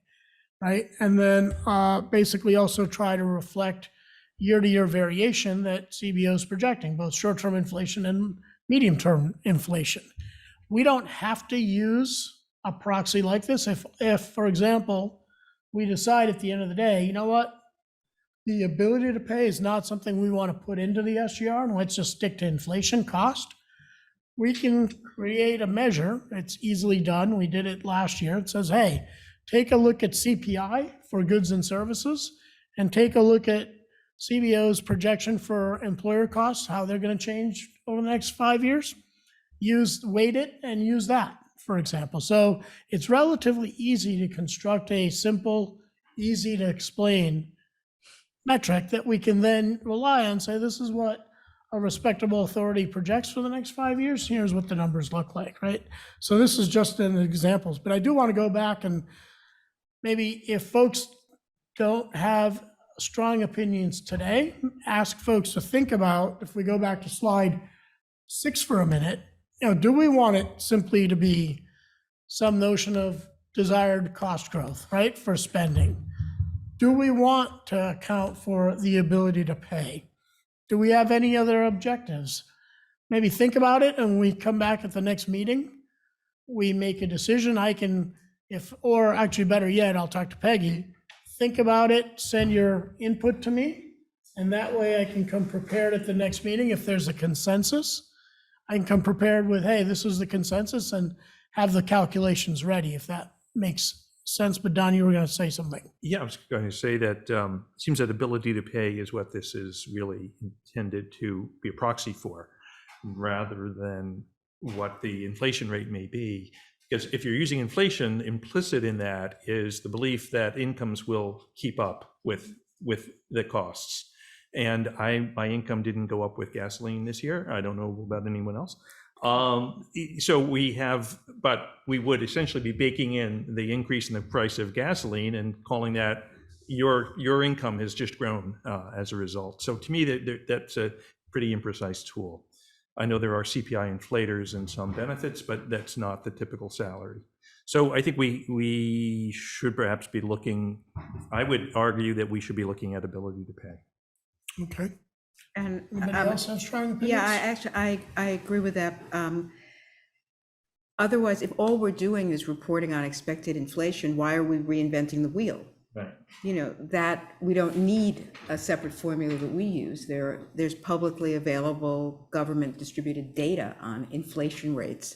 right? And then basically also try to reflect year-to-year variation that CBO is projecting, both short-term inflation and medium-term inflation. We don't have to use a proxy like this if, for example, we decide at the end of the day, you know what, the ability to pay is not something we want to put into the SGR, and let's just stick to inflation cost. We can create a measure. It's easily done. We did it last year. It says, hey, take a look at CPI for goods and services, and take a look at CBO's projection for employer costs, how they're going to change over the next 5 years. Weight it and use that, for example. So it's relatively easy to construct a simple, easy to explain metric that we can then rely on, say, this is what a respectable authority projects for the next 5 years. Here's what the numbers look like, right? So this is just an examples, but I do want to go back and maybe if folks don't have strong opinions today, ask folks to think about, if we go back to slide 6 for a minute, do we want it simply to be some notion of desired cost growth, right, for spending? Do we want to account for the ability to pay? Do we have any other objectives? Maybe think about it and we come back at the next meeting. We make a decision. I can, or actually better yet, I'll talk to Peggy. Think about it, send your input to me, and that way I can come prepared at the next meeting. If there's a consensus, I can come prepared with, hey, this is the consensus, and have the calculations ready, if that makes sense. But Don, you were going to say something. Yeah, I was going to say that it seems that ability to pay is what this is really intended to be a proxy for, rather than what the inflation rate may be. Because if you're using inflation, implicit in that is the belief that incomes will keep up with the costs. And my income didn't go up with gasoline this year. I don't know about anyone else. So but we would essentially be baking in the increase in the price of gasoline and calling that your income has just grown as a result. So to me, that's a pretty imprecise tool. I know there are CPI inflators and some benefits, but that's not the typical salary. So I think we should perhaps be looking, I would argue that we should be looking at ability to pay. Okay. And Anybody else have strong opinions? yeah, I agree with that. Otherwise, if all we're doing is reporting on expected inflation, why are we reinventing the wheel? Right. You know, that we don't need a separate formula that we use. There's publicly available government distributed data on inflation rates.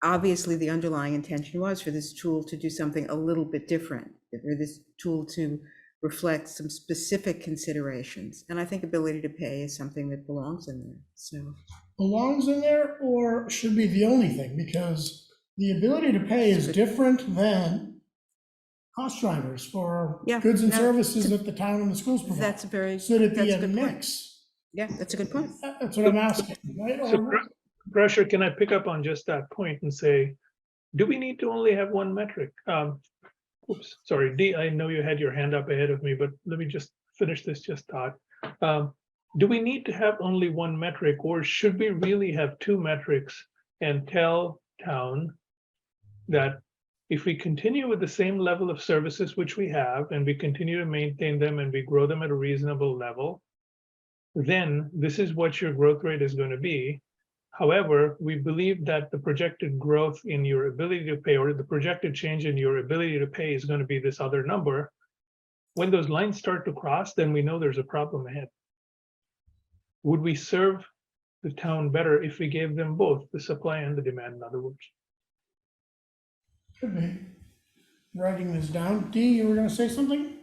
Obviously, the underlying intention was for this tool to do something a little bit different, for this tool to reflect some specific considerations. And I think ability to pay is something that belongs in there. So Belongs in there, or should be the only thing? Because the ability to pay is different than cost drivers for goods and services that the town and the schools provide. that's a very, Should it be that's a a good point. mix? Yeah, that's a good point. That's what I'm asking, right? So Pressure, can I pick up on just that point and say, do we need to only have one metric? Oops, sorry, Dee, I know you had your hand up ahead of me, but let me just finish this just thought. Do we need to have only one metric, or should we really have two metrics and tell town that if we continue with the same level of services which we have, and we continue to maintain them and we grow them at a reasonable level, then this is what your growth rate is going to be. However, we believe that the projected growth in your ability to pay, or the projected change in your ability to pay, is going to be this other number. When those lines start to cross, then we know there's a problem ahead. Would we serve the town better if we gave them both the supply and the demand, in other words? Could be. Writing this down. Dee, you were going to say something?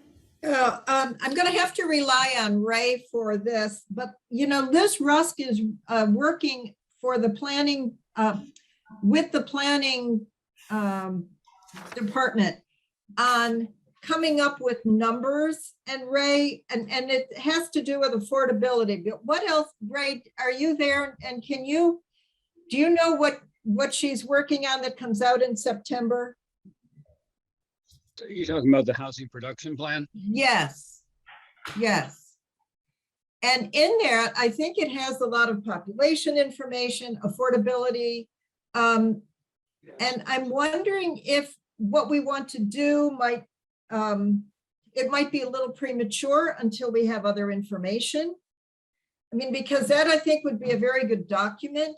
I'm going to have to rely on Ray for this, but you know, Liz Rusk is working for the planning, with the planning department on coming up with numbers, and Ray, and it has to do with affordability. But what else, Ray, are you there? And do you know what she's working on that comes out in September? So you're talking about the housing production plan? Yes, yes. And in there, I think it has a lot of population information, affordability. And I'm wondering if what we want to do might, it might be a little premature until we have other information. I mean, because that I think would be a very good document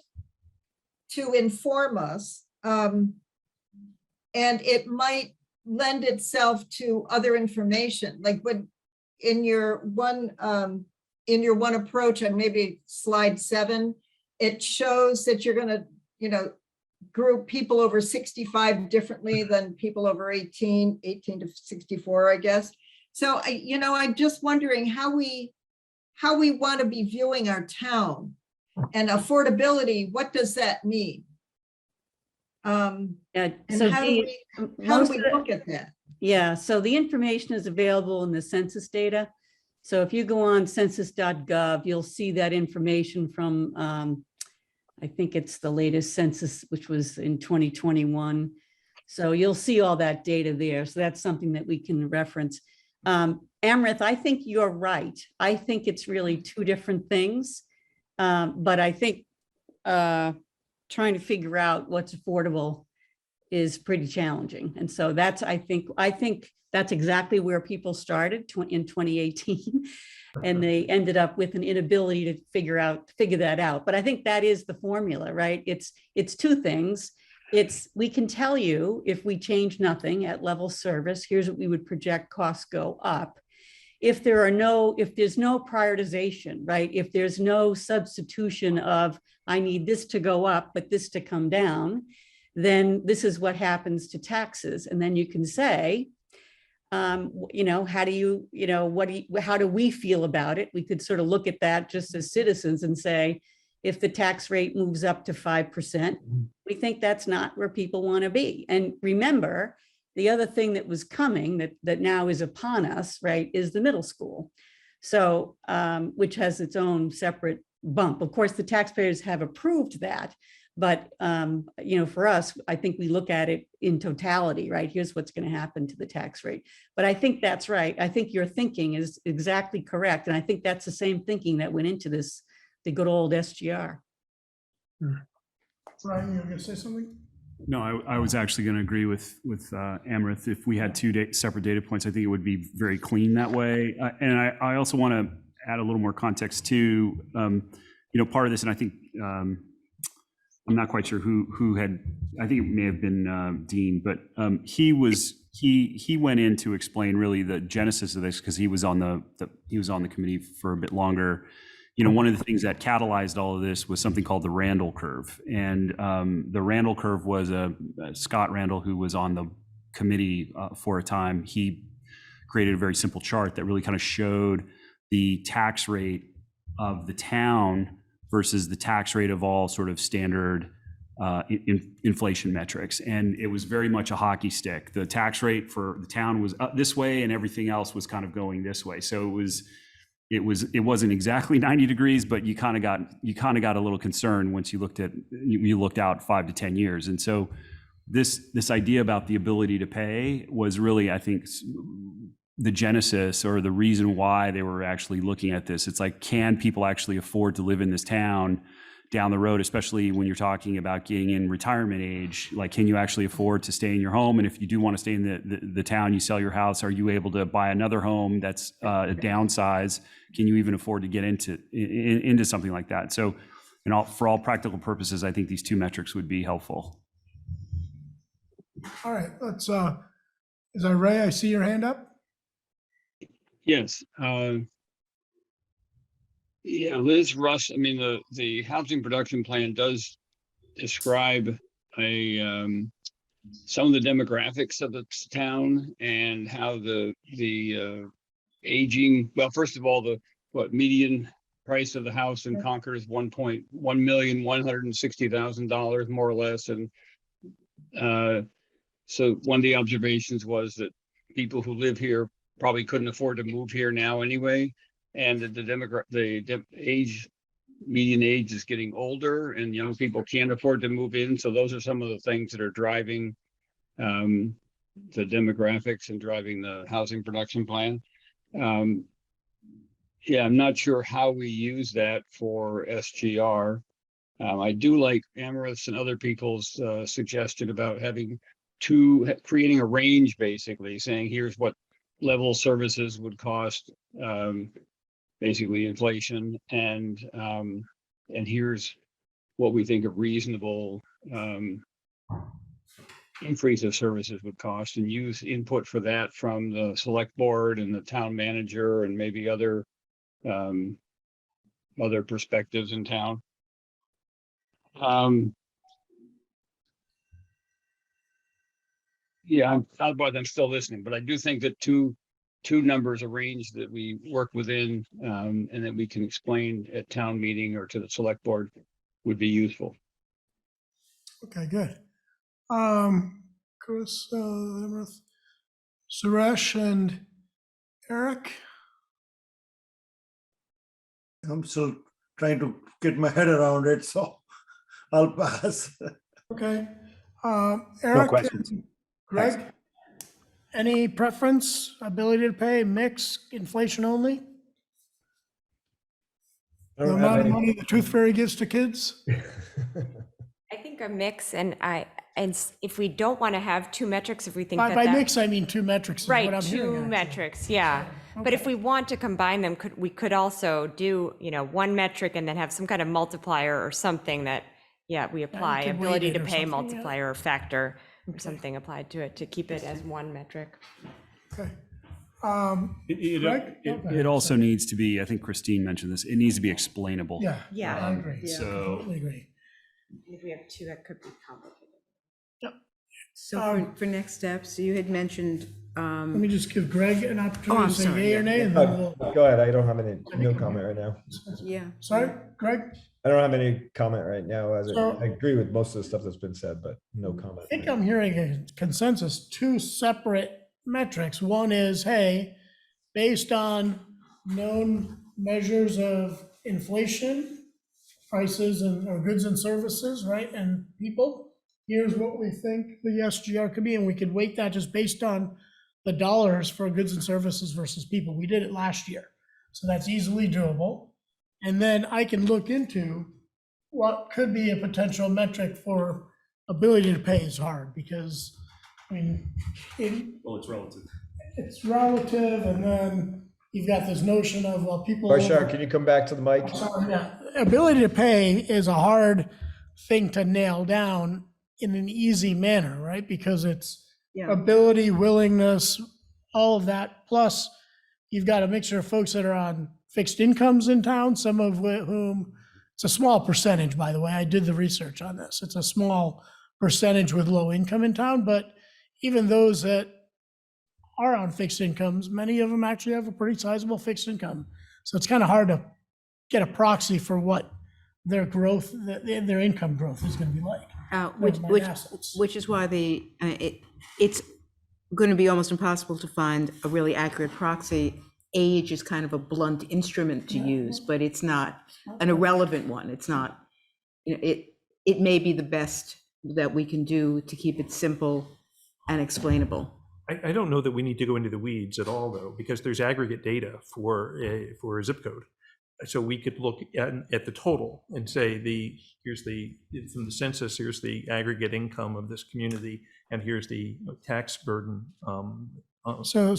to inform us. And it might lend itself to other information, like when in your one approach on maybe slide 7, it shows that you're going to, you know, group people over 65 differently than people over 18 to 64, I guess. So you know, I'm just wondering how we want to be viewing our town, and affordability. What does that mean? And so how do we look at that? Yeah, so the information is available in the census data. So if you go on census.gov, you'll see that information from, I think it's the latest census, which was in 2021. So you'll see all that data there. So that's something that we can reference. Amrith, I think you're right. I think it's really two different things. But I think trying to figure out what's affordable is pretty challenging. And so that's, I think that's exactly where people started in 2018. And they ended up with an inability to figure that out. But I think that is the formula, right? It's two things. We can tell you if we change nothing at level service, here's what we would project costs go up. If there's no prioritization, right? If there's no substitution of, I need this to go up, but this to come down, then this is what happens to taxes. And then you can say, how do we feel about it? We could sort of look at that just as citizens and say, if the tax rate moves up to 5%, we think that's not where people want to be. And remember, the other thing that was coming that now is upon us, right, is the middle school. So, which has its own separate bump. Of course, the taxpayers have approved that, but, for us, I think we look at it in totality, right? Here's what's going to happen to the tax rate. But I think that's right. I think your thinking is exactly correct. And I think that's the same thinking that went into the good old SGR. Brian, you were going to say something? No, I was actually going to agree with Amrith. If we had two separate data points, I think it would be very clean that way. And I also want to add a little more context to, part of this, and I think I'm not quite sure who had. I think it may have been Dean, but he went in to explain really the genesis of this because he was on the committee for a bit longer. One of the things that catalyzed all of this was something called the Randall Curve. And the Randall Curve was Scott Randall, who was on the committee for a time. He created a very simple chart that really kind of showed the tax rate of the town versus the tax rate of all sort of standard inflation metrics. And it was very much a hockey stick. The tax rate for the town was up this way and everything else was kind of going this way. So it wasn't exactly 90 degrees, but you kind of got a little concerned once you looked out 5 to 10 years. And so this idea about the ability to pay was really, I think, the genesis or the reason why they were actually looking at this. It's like, can people actually afford to live in this town down the road, especially when you're talking about getting in retirement age? Like, can you actually afford to stay in your home? And if you do want to stay in the town, you sell your house, are you able to buy another home that's a downsize? Can you even afford to get into something like that? So, for all practical purposes, I think these two metrics would be helpful. All right, is that Ray? I see your hand up. Yes. Liz, Russ, I mean, the housing production plan does describe some of the demographics of the town and how the aging, well, first of all, the median price of the house in Concord is $1,160,000 more or less. And so one of the observations was that people who live here probably couldn't afford to move here now anyway. And the median age is getting older and young people can't afford to move in. So those are some of the things that are driving the demographics and driving the housing production plan. I'm not sure how we use that for SGR. I do like Amherst and other people's suggestion about creating a range, basically saying, here's what level services would cost, basically inflation, and here's what we think a reasonable increase of services would cost, and use input for that from the select board and the town manager and maybe other perspectives in town. I'm still listening, but I do think that two numbers, a range that we work within and that we can explain at town meeting or to the select board would be useful. Okay, good. Chris, Suresh and Eric. I'm still trying to get my head around it, so I'll pass. Okay. No Eric, questions. Greg, Thanks. any preference, ability to pay, mix, inflation only? I The don't have amount of any- money the Tooth Fairy gives to kids? I think a mix, and I And if we don't want to have two metrics, if we think By that that. mix, I mean two metrics is what Right, I'm two hearing. actually. metrics, yeah. But if we want to combine them, we could also do, one metric and then have some kind of multiplier or something that, we apply, could weight ability it to or pay something, yeah. multiplier or factor or something applied to it to keep it as one metric. Okay. It also needs to be, I think Christine mentioned this, it needs to be explainable. Yeah. Yeah. I agree. So- Completely agree. If we have two, that could be complicated. So for next steps, you had mentioned, Let me just give Greg an opportunity I'm to say sorry, yay or yeah. nay, and then Oh, we'll, Go ahead. I don't have no comment right now. yeah. sorry, Greg? I don't have any comment right now. So- I agree with most of the stuff that's been said, but no comment. I think I'm hearing a consensus, two separate metrics. One is, hey, based on known measures of inflation, prices and or goods and services, right, and people, here's what we think the SGR could be, and we could weight that just based on the dollars for goods and services versus people. We did it last year, so that's easily doable. And then I can look into what could be a potential metric for ability to pay is hard, because, I mean, Well, it's relative. it's relative, and then you've got this notion of, well, people. Bashar, can you come back to the mic? Yeah, ability to pay is a hard thing to nail down in an easy manner, right? Because it's Yeah. ability, willingness, all of that. Plus, you've got a mixture of folks that are on fixed incomes in town, some of whom, it's a small percentage, by the way. I did the research on this. It's a small percentage with low income in town, but even those that are on fixed incomes, many of them actually have a pretty sizable fixed income. So it's kind of hard to get a proxy for what their growth, their income growth is going to be like. Which, my which, assets. which is why it's going to be almost impossible to find a really accurate proxy. Age is kind of a blunt instrument to use, but it's not an irrelevant one. It's not, it may be the best that we can do to keep it simple and explainable. I don't know that we need to go into the weeds at all, though, because there's aggregate data for a zip code. So we could look at the total and say here's from the census, here's the aggregate income of this community, and here's the tax burden. So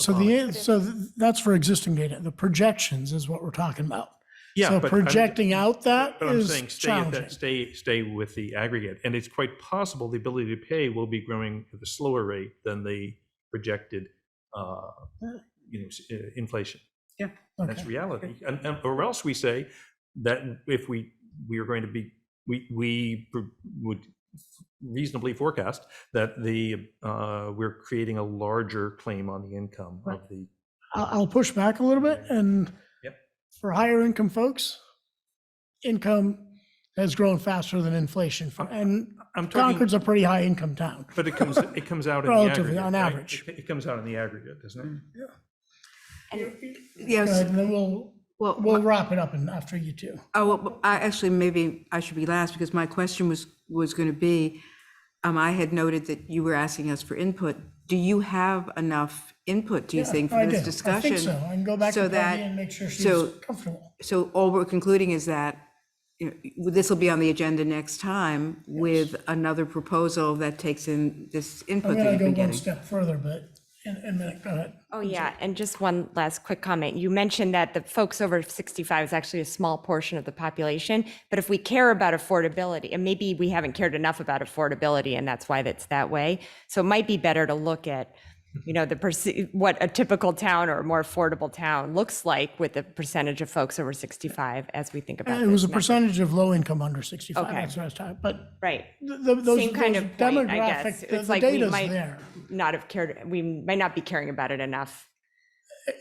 that's for existing data. The projections is what we're talking about. Yeah, So but projecting out that But I'm is saying stay at that, challenging. stay with the aggregate, and it's quite possible the ability to pay will be growing at a slower rate than the projected, inflation. Yeah. That's Okay. reality. And or else we say that if we are going to be, we would reasonably forecast that we're creating a larger claim on the income of the. I'll push back a little bit, and Yep. for higher income folks, income has grown faster than inflation. And I'm talking, Concord's a pretty high income town. but it comes out in the Relatively, aggregate. on right? average. It comes out in the aggregate, doesn't it? Yes. Good, and then we'll wrap it up after you two. Actually, maybe I should be last, because my question was going to be, I had noted that you were asking us for input. Do you have enough input, do you Yeah, think, I for this do. discussion? I think so. I can go back so to that- Peggy and make sure she's so- comfortable. So all we're concluding is that this will be on the agenda next time with another proposal that takes in this I'm input that gonna you've go been one getting. step further, but in a minute, go ahead. Oh, yeah, and just one last quick comment. You mentioned that the folks over 65 is actually a small portion of the population, but if we care about affordability, and maybe we haven't cared enough about affordability, and that's why that's that way, so it might be better to look at, what a typical town or a more affordable town looks like with the percentage of folks over 65 as we think about It was a this metric. percentage of low income under 65, Okay. that's what I was talking, but Right. those Same kind those of point, I guess. demographic, It's the like we data's might there. not have cared, we might not be caring about it enough.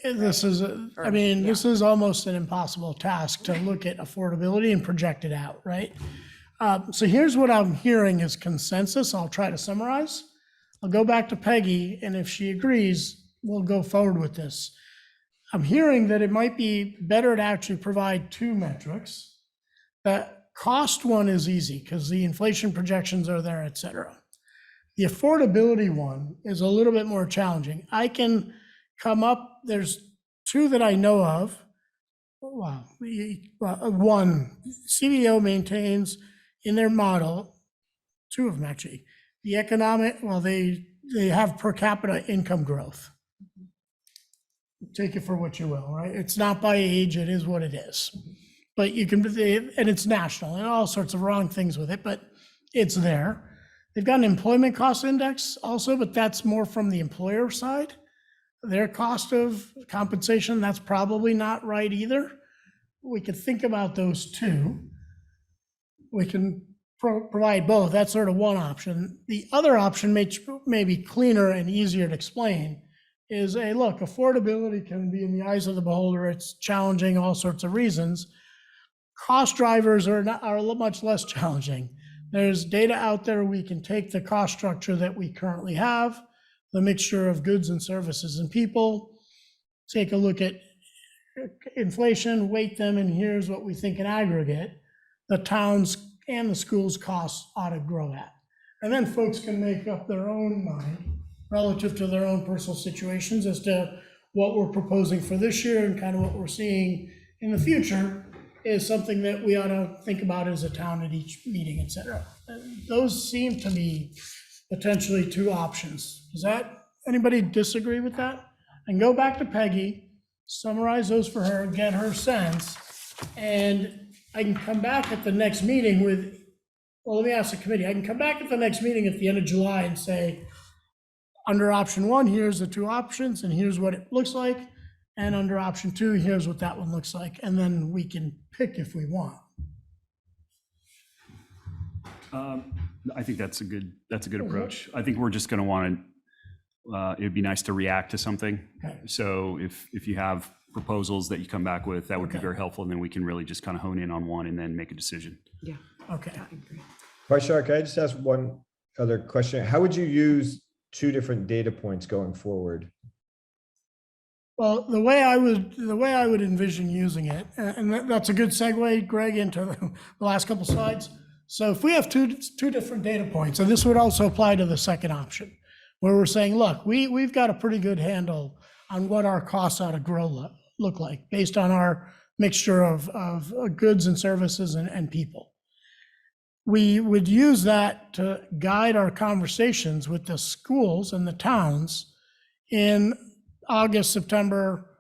This is, this is almost an impossible task to look at affordability and project it out, right? So here's what I'm hearing is consensus. I'll try to summarize. I'll go back to Peggy, and if she agrees, we'll go forward with this. I'm hearing that it might be better to actually provide two metrics. The cost one is easy because the inflation projections are there, et cetera. The affordability one is a little bit more challenging. I can come up, there's two that I know of. Wow. One, CDO maintains in their model, two of them actually, the economic, well, they have per capita income growth. Take it for what you will, right? It's not by age, it is what it is. But you can, and it's national and all sorts of wrong things with it, but it's there. They've got an employment cost index also, but that's more from the employer side. Their cost of compensation, that's probably not right either. We could think about those two. We can provide both. That's sort of one option. The other option may be cleaner and easier to explain is a look, affordability can be in the eyes of the beholder. It's challenging, all sorts of reasons. Cost drivers are much less challenging. There's data out there. We can take the cost structure that we currently have, the mixture of goods and services and people, take a look at inflation, weight them, and here's what we think in aggregate the towns and the schools' costs ought to grow at. And then folks can make up their own mind relative to their own personal situations as to what we're proposing for this year and kind of what we're seeing in the future is something that we ought to think about as a town at each meeting, et cetera. Those seem to be potentially two options. Does that, anybody disagree with that? And go back to Peggy, summarize those for her, get her sense, and I can come back at the next meeting with, well, let me ask the committee. I can come back at the next meeting at the end of July and say, under option one, here's the two options, and here's what it looks like. And under option two, here's what that one looks like. And then we can pick if we want. I think that's a good approach. I think we're just going to want to, it'd be nice to react to something. Okay. So if you have proposals that you come back with, that would be very helpful. And then we can really just kind of hone in on one and then make a decision. Yeah. Okay. Vice Chair, can I just ask one other question? How would you use two different data points going forward? Well, the way I would envision using it, and that's a good segue, Greg, into the last couple slides. So if we have two different data points, and this would also apply to the second option, where we're saying, look, we've got a pretty good handle on what our costs ought to grow look like based on our mixture of goods and services and people. We would use that to guide our conversations with the schools and the towns in August, September,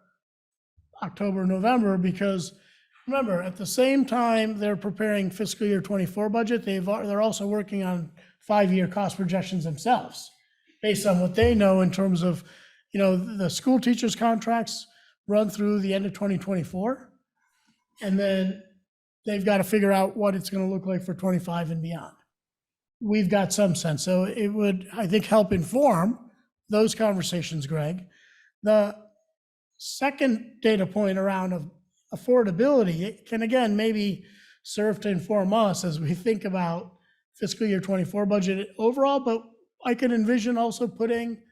October, November, because remember, at the same time they're preparing fiscal year 24 budget, they're also working on 5-year cost projections themselves based on what they know in terms of, the school teachers' contracts run through the end of 2024. And then they've got to figure out what it's going to look like for 25 and beyond. We've got some sense. So it would, I think, help inform those conversations, Greg. The second data point around affordability, it can again maybe serve to inform us as we think about fiscal year 24 budget overall, but I can envision also putting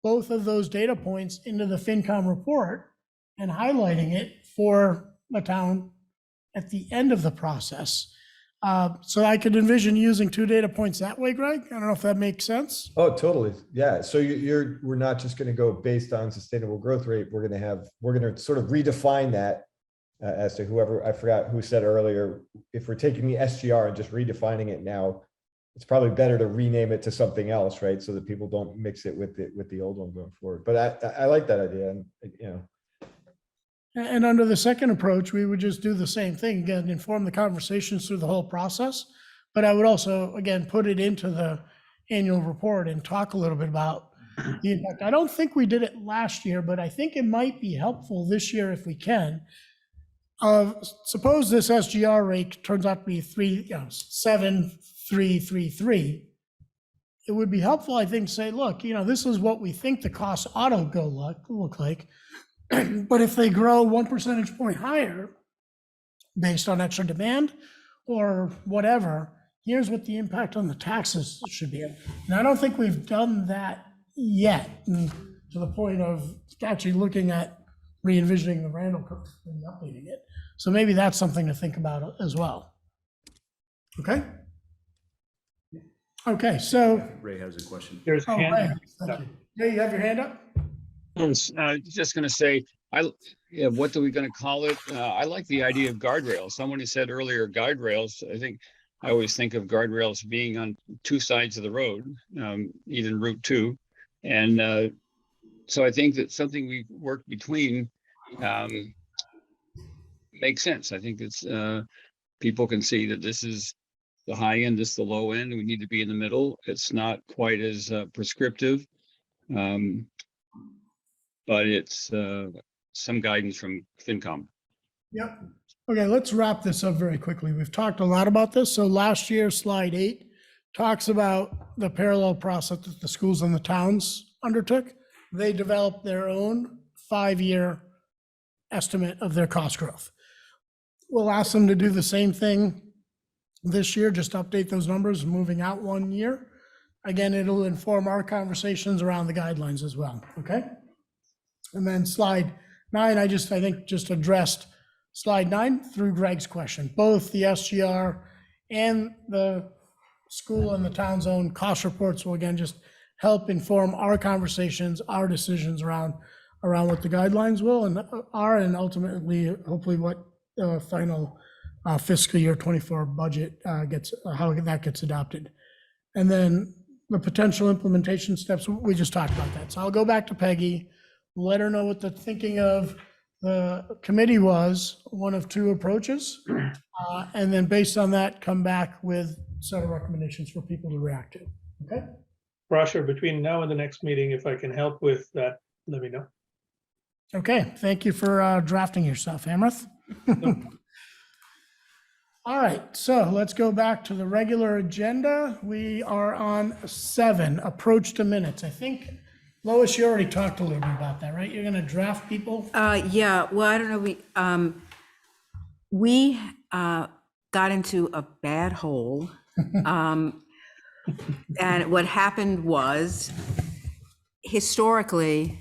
both of those data points into the FinCom report and highlighting it for the town at the end of the process. So I could envision using two data points that way, Greg. I don't know if that makes sense. Oh, totally. Yeah. So we're not just going to go based on sustainable growth rate. We're going to sort of redefine that as to whoever, I forgot who said earlier, if we're taking the SGR and just redefining it now, it's probably better to rename it to something else, right? So that people don't mix it with the old one going forward. But I like that idea. And, And under the second approach, we would just do the same thing, again, inform the conversations through the whole process. But I would also, again, put it into the annual report and talk a little bit about the impact. I don't think we did it last year, but I think it might be helpful this year if we can. Suppose this SGR rate turns out to be 7.333. It would be helpful, I think, to say, look, this is what we think the costs ought to go look like. But if they grow 1 percentage point higher based on extra demand or whatever, here's what the impact on the taxes should be. And I don't think we've done that yet, to the point of actually looking at re-envisioning the Randall Curve and updating it. So maybe that's something to think about as well. Okay? Okay, so. Ray has a question. There's a hand. Ray, thank you. Ray, you have your hand up? Just going to say, what are we going to call it? I like the idea of guardrails. Someone said earlier, guide rails. I think I always think of guardrails being on two sides of the road, even Route 2. And so I think that something we work between makes sense. I think it's people can see that this is the high end, this is the low end. We need to be in the middle. It's not quite as prescriptive, but it's some guidance from FinCom. Yep. Okay, let's wrap this up very quickly. We've talked a lot about this. So last year, slide 8 talks about the parallel process that the schools and the towns undertook. They developed their own 5-year estimate of their cost growth. We'll ask them to do the same thing this year, just update those numbers moving out 1 year. Again, it'll inform our conversations around the guidelines as well, okay? And then slide 9, I think just addressed slide 9 through Greg's question. Both the SGR and the school and the town's own cost reports will again just help inform our conversations, our decisions around what the guidelines will and are, and ultimately, hopefully, what the final fiscal year 24 budget gets, how that gets adopted. And then the potential implementation steps, we just talked about that. So I'll go back to Peggy, let her know what the thinking of the committee was, one of 2 approaches, and then based on that, come back with a set of recommendations for people to react to, okay? Rasha, between now and the next meeting, if I can help with that, let me know. Okay, thank you for drafting yourself, Amrith. All right, so let's go back to the regular agenda. We are on 7, approach to minutes. I think, Lois, you already talked a little bit about that, right? You're gonna draft people? Yeah, well, I don't know, we got into a bad hole. And what happened was, historically,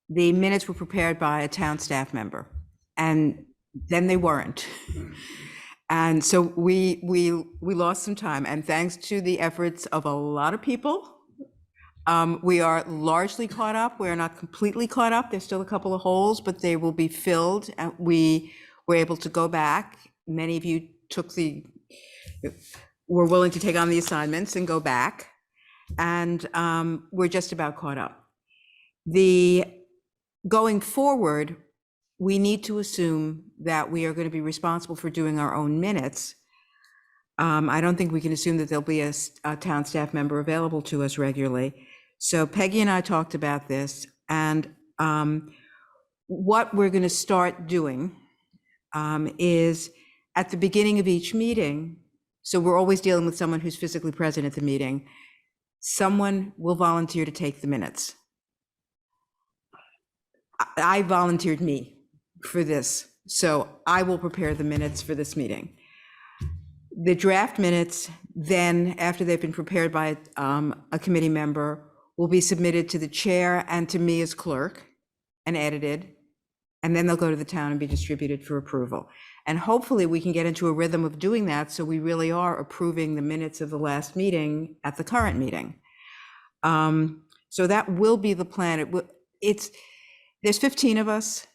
the minutes were prepared by a town staff member, and then they weren't. And so we lost some time, and thanks to the efforts of a lot of people, we are largely caught up. We are not completely caught up. There's still a couple of holes, but they will be filled. And we were able to go back. Many of you were willing to take on the assignments and go back. And we're just about caught up. Going forward, we need to assume that we are going to be responsible for doing our own minutes. I don't think we can assume that there'll be a town staff member available to us regularly. So Peggy and I talked about this, and what we're going to start doing is at the beginning of each meeting, so we're always dealing with someone who's physically present at the meeting, someone will volunteer to take the minutes. I volunteered me for this, so I will prepare the minutes for this meeting. The draft minutes, then, after they've been prepared by a committee member, will be submitted to the chair and to me as clerk and edited, and then they'll go to the town and be distributed for approval. And hopefully we can get into a rhythm of doing that, so we really are approving the minutes of the last meeting at the current meeting. So that will be the plan. There's 15 of us.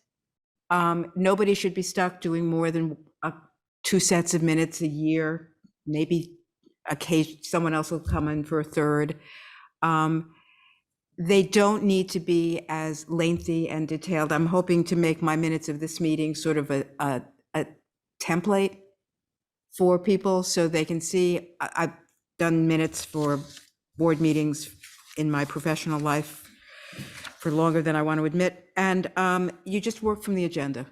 Nobody should be stuck doing more than 2 sets of minutes a year. Maybe occasionally someone else will come in for a third. They don't need to be as lengthy and detailed. I'm hoping to make my minutes of this meeting sort of a template for people so they can see. I've done minutes for board meetings in my professional life for longer than I want to admit. And you just work from the agenda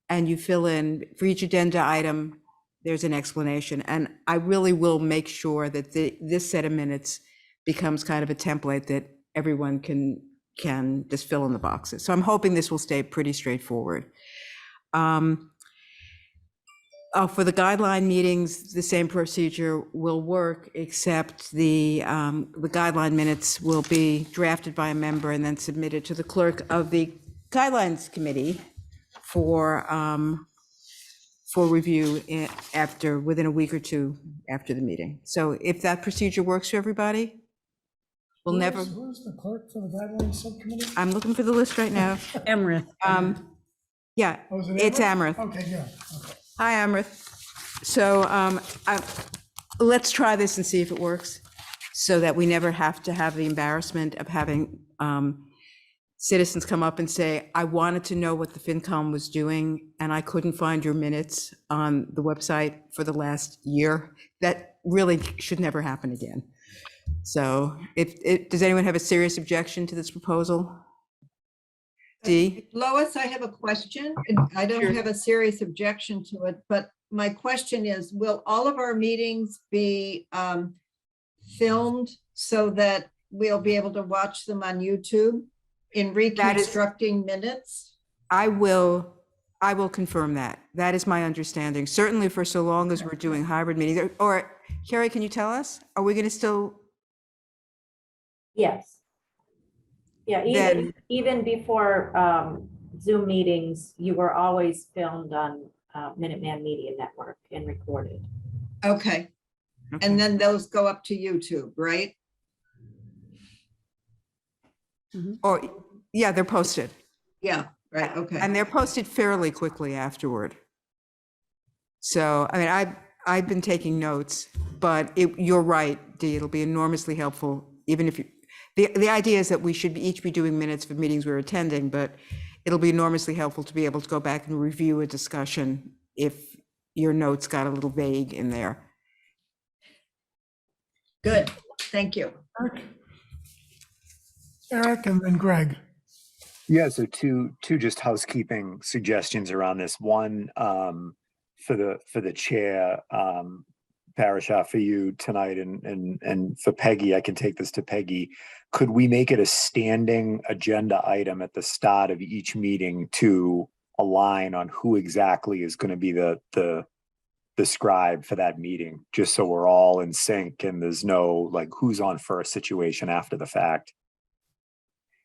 and you fill in for each agenda item, there's an explanation. And I really will make sure that this set of minutes becomes kind of a template that everyone can just fill in the boxes. So I'm hoping this will stay pretty straightforward. For the guideline meetings, the same procedure will work, except the guideline minutes will be drafted by a member and then submitted to the clerk of the guidelines committee for review within a week or 2 after the meeting. So if that procedure works for everybody, we'll never. Who's the clerk for the guidelines subcommittee? I'm looking for the list right now. Emrith. Yeah, Oh, is it it's Amrith. Okay, good. Okay. Hi, Amrith. So let's try this and see if it works, so that we never have to have the embarrassment of having citizens come up and say, I wanted to know what the FinCom was doing, and I couldn't find your minutes on the website for the last year. That really should never happen again. So does anyone have a serious objection to this proposal? Dee? Lois, I have a question, and I don't Sure. have a serious objection to it, but my question is, will all of our meetings be filmed so that we'll be able to watch them on YouTube in reconstructing minutes? I will confirm that. That is my understanding, certainly for so long as we're doing hybrid meetings. Or Carrie, can you tell us, are we going to still? Yes. Yeah, even before Zoom meetings, you were always filmed on Minuteman Media Network and recorded. Okay. And then those go up to YouTube, right? Or, yeah, they're posted. Yeah, right, okay. And they're posted fairly quickly afterward. So, I mean, I've been taking notes, but you're right, Dee, it'll be enormously helpful, even if you, the idea is that we should each be doing minutes for meetings we're attending, but it'll be enormously helpful to be able to go back and review a discussion if your notes got a little vague in there. Good, thank you. Eric and then Greg. Yeah, so two just housekeeping suggestions around this. One, for the chair, Parashah, for you tonight, and for Peggy, I can take this to Peggy. Could we make it a standing agenda item at the start of each meeting to align on who exactly is going to be the scribe for that meeting, just so we're all in sync and there's no like who's on first situation after the fact?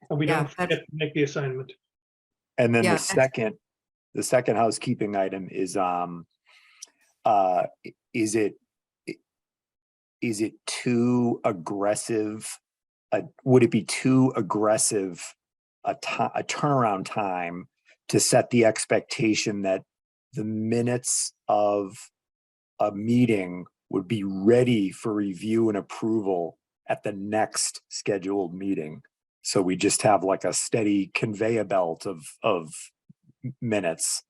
And we don't forget to make the assignment. And then Yeah. the second housekeeping item is it too aggressive? Would it be too aggressive a turnaround time to set the expectation that the minutes of a meeting would be ready for review and approval at the next scheduled meeting? So we just have like a steady conveyor belt of minutes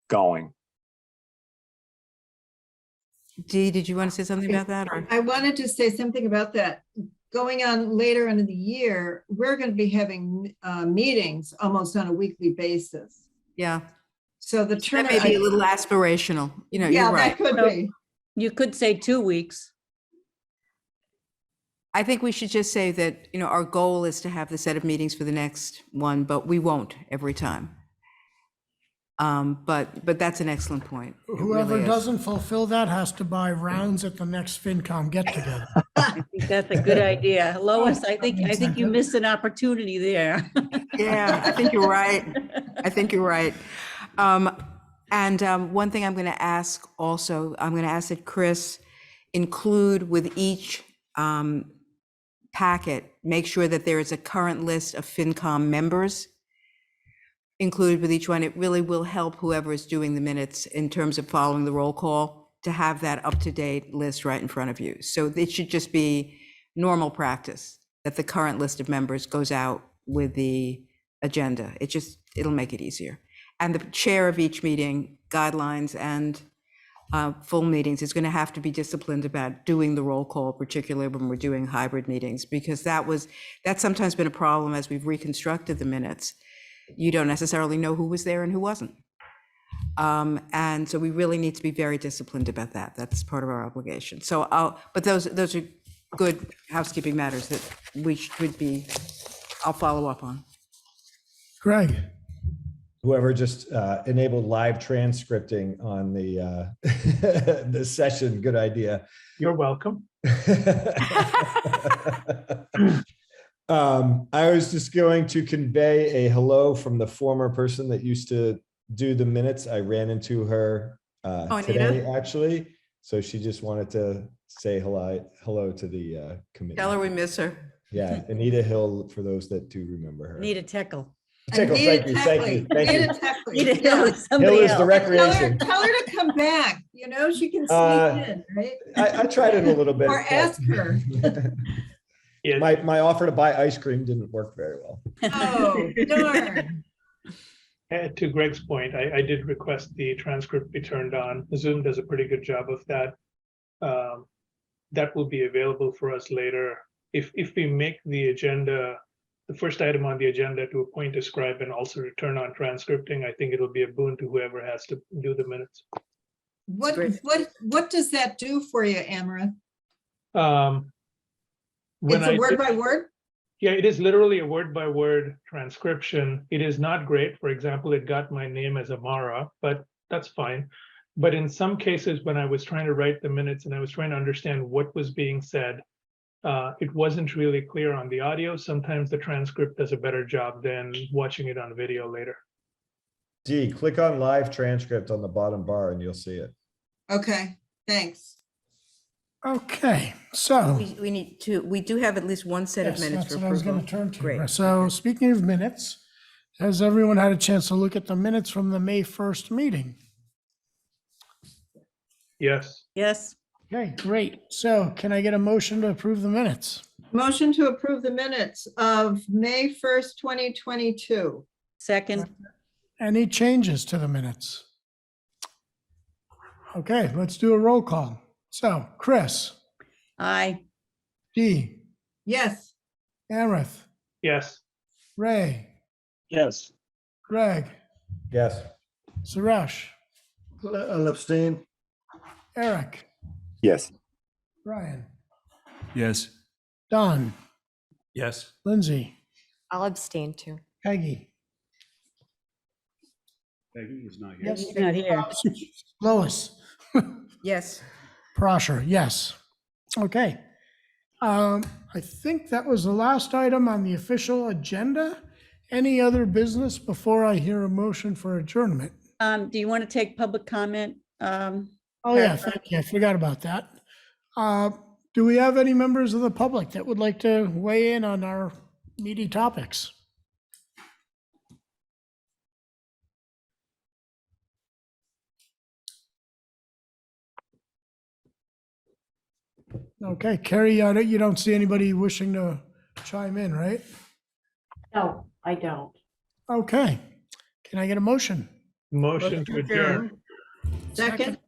going. Dee, did you want to say something about that? Or? I wanted to say something about that. Going on later into the year, we're going to be having meetings almost on a weekly basis. Yeah. So the That may be a little aspirational. You know, yeah, you're right. that could be. You could say 2 weeks. I think we should just say that, you know, our goal is to have the set of meetings for the next one, but we won't every time. But that's an excellent point. It Whoever really is. doesn't fulfill that has to buy rounds at the next FinCom get together. I think that's a good idea. Lois, I think you missed an opportunity there. Yeah, I think you're right. I think you're right. And one thing I'm going to ask also, I'm going to ask that Chris include with each packet, make sure that there is a current list of FinCom members included with each one. It really will help whoever is doing the minutes in terms of following the roll call to have that up-to-date list right in front of you. So it should just be normal practice that the current list of members goes out with the agenda. It'll make it easier. And the chair of each meeting, guidelines and full meetings, is going to have to be disciplined about doing the roll call, particularly when we're doing hybrid meetings, because that's sometimes been a problem as we've reconstructed the minutes. You don't necessarily know who was there and who wasn't. And so we really need to be very disciplined about that. That's part of our obligation. So but those are good housekeeping matters that I'll follow up on. Greg. Whoever just enabled live transcripting on the the session, good idea. You're welcome. I was just going to convey a hello from the former person that used to do the minutes. I ran into her today, actually. So she just wanted to say hello to the committee. Tell her we miss her. Yeah, Anita Hill, for those that do remember her. Need a tickle. Tickle, thank you, thank you, thank you. Anita Teckley, Rita yeah. Hill is somebody Hill is the else. recreation. Tell her to come back, she can Uh, sneak in, right? I tried it a little bit. Or ask her. Yeah, My offer to buy ice cream didn't work very well. Oh, darn. to Greg's point, I did request the transcript be turned on. Zoom does a pretty good job of that. That will be available for us later. If we make the agenda, the first item on the agenda to appoint a scribe and also to turn on transcripting, I think it'll be a boon to whoever has to do the minutes. What does that do for you, Amara? When It's a I word did- by word? Yeah, it is literally a word by word transcription. It is not great. For example, it got my name as Amara, but that's fine. But in some cases, when I was trying to write the minutes and I was trying to understand what was being said, it wasn't really clear on the audio. Sometimes the transcript does a better job than watching it on video later. D, click on live transcript on the bottom bar and you'll see it. Okay, thanks. Okay, so. We do have at least one set of Yes, minutes that's for what I was going to approval. turn to. Great. So speaking of minutes, has everyone had a chance to look at the minutes from the May 1st meeting? Yes. Yes, Okay, great. So can I get a motion to approve the minutes? Motion to approve the minutes of May 1st, 2022. second, Any changes to the minutes? Okay, let's do a roll call. So Chris, aye. Dee, Yes. Amrith, Yes. Ray, Yes. Greg, Yes. Suresh, I'll abstain. Eric, Yes. Brian, Yes. Don, Yes. Lindsay, I'll abstain too. Peggy, Peggy is not here. Yes. He's not here. Lois, Yes. Prosher, yes. Okay. I think that was the last item on the official agenda. Any other business before I hear a motion for adjournment? Do you want to take public comment? Oh, yeah, thank you. I forgot about that. Do we have any members of the public that would like to weigh in on our meaty topics? Okay, Carrie, you don't see anybody wishing to chime in, right? No, I don't. Okay. Can I get a motion? Motion to adjourn. Second?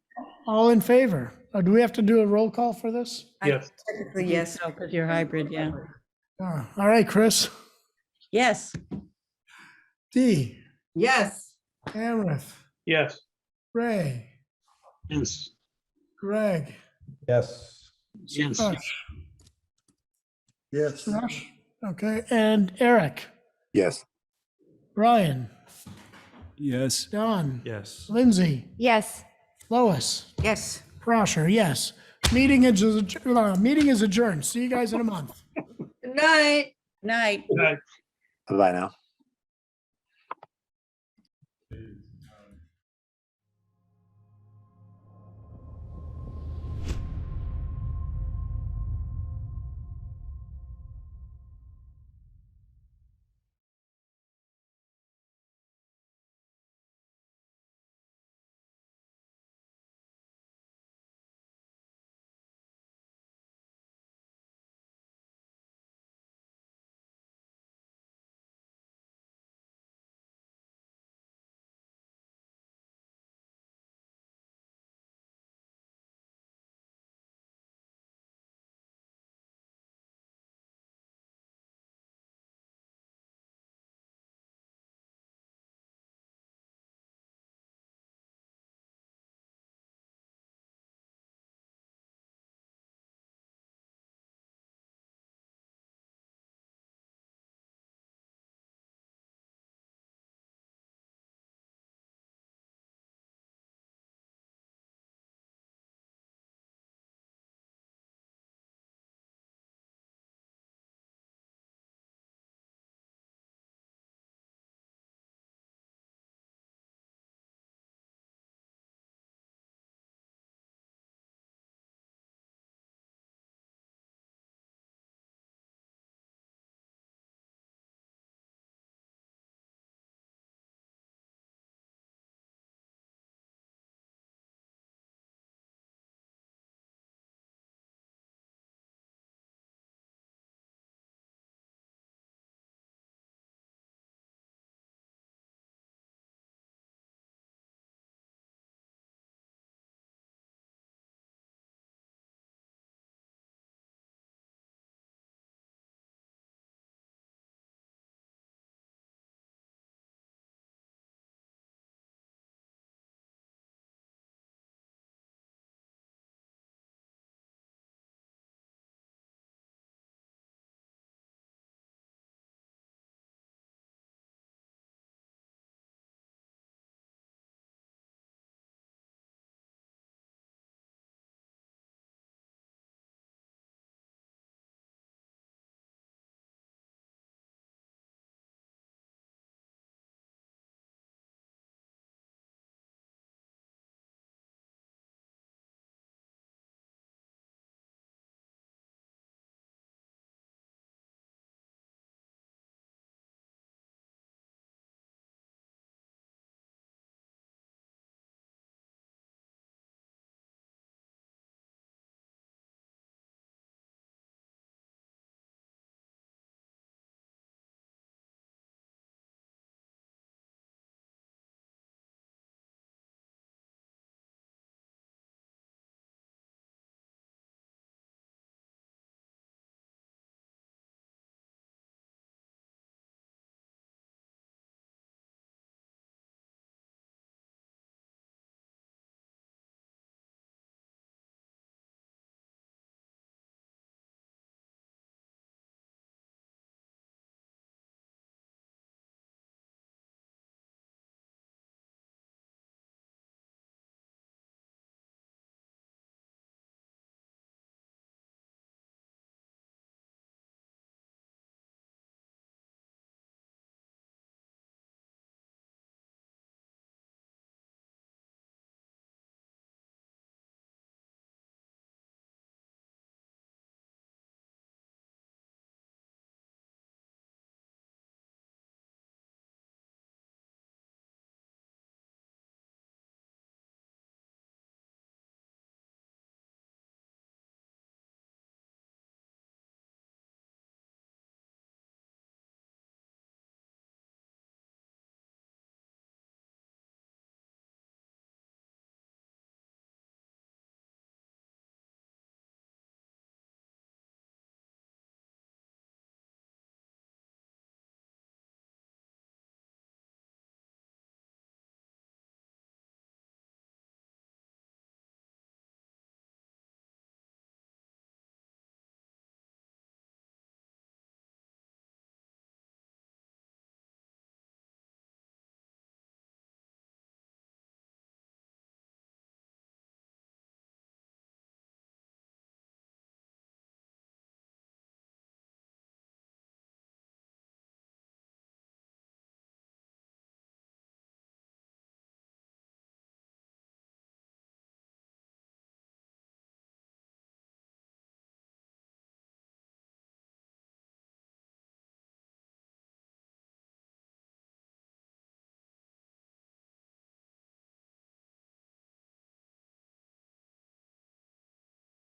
All in favor? Do we have to do a roll call for this? Yes. Technically, yes. Because you're hybrid, yeah. All right, Chris. Yes, Dee, Yes. Amrith, Yes. Ray, Yes. Greg, Yes. Yes. Yes. Rush, okay, and Eric, Yes. Brian, Yes. Don, Yes. Lindsay, Yes. Lois, Yes. Prosher, yes. Meeting is adjourned. See you guys in a month. Good night. night. Good night. Bye-bye now.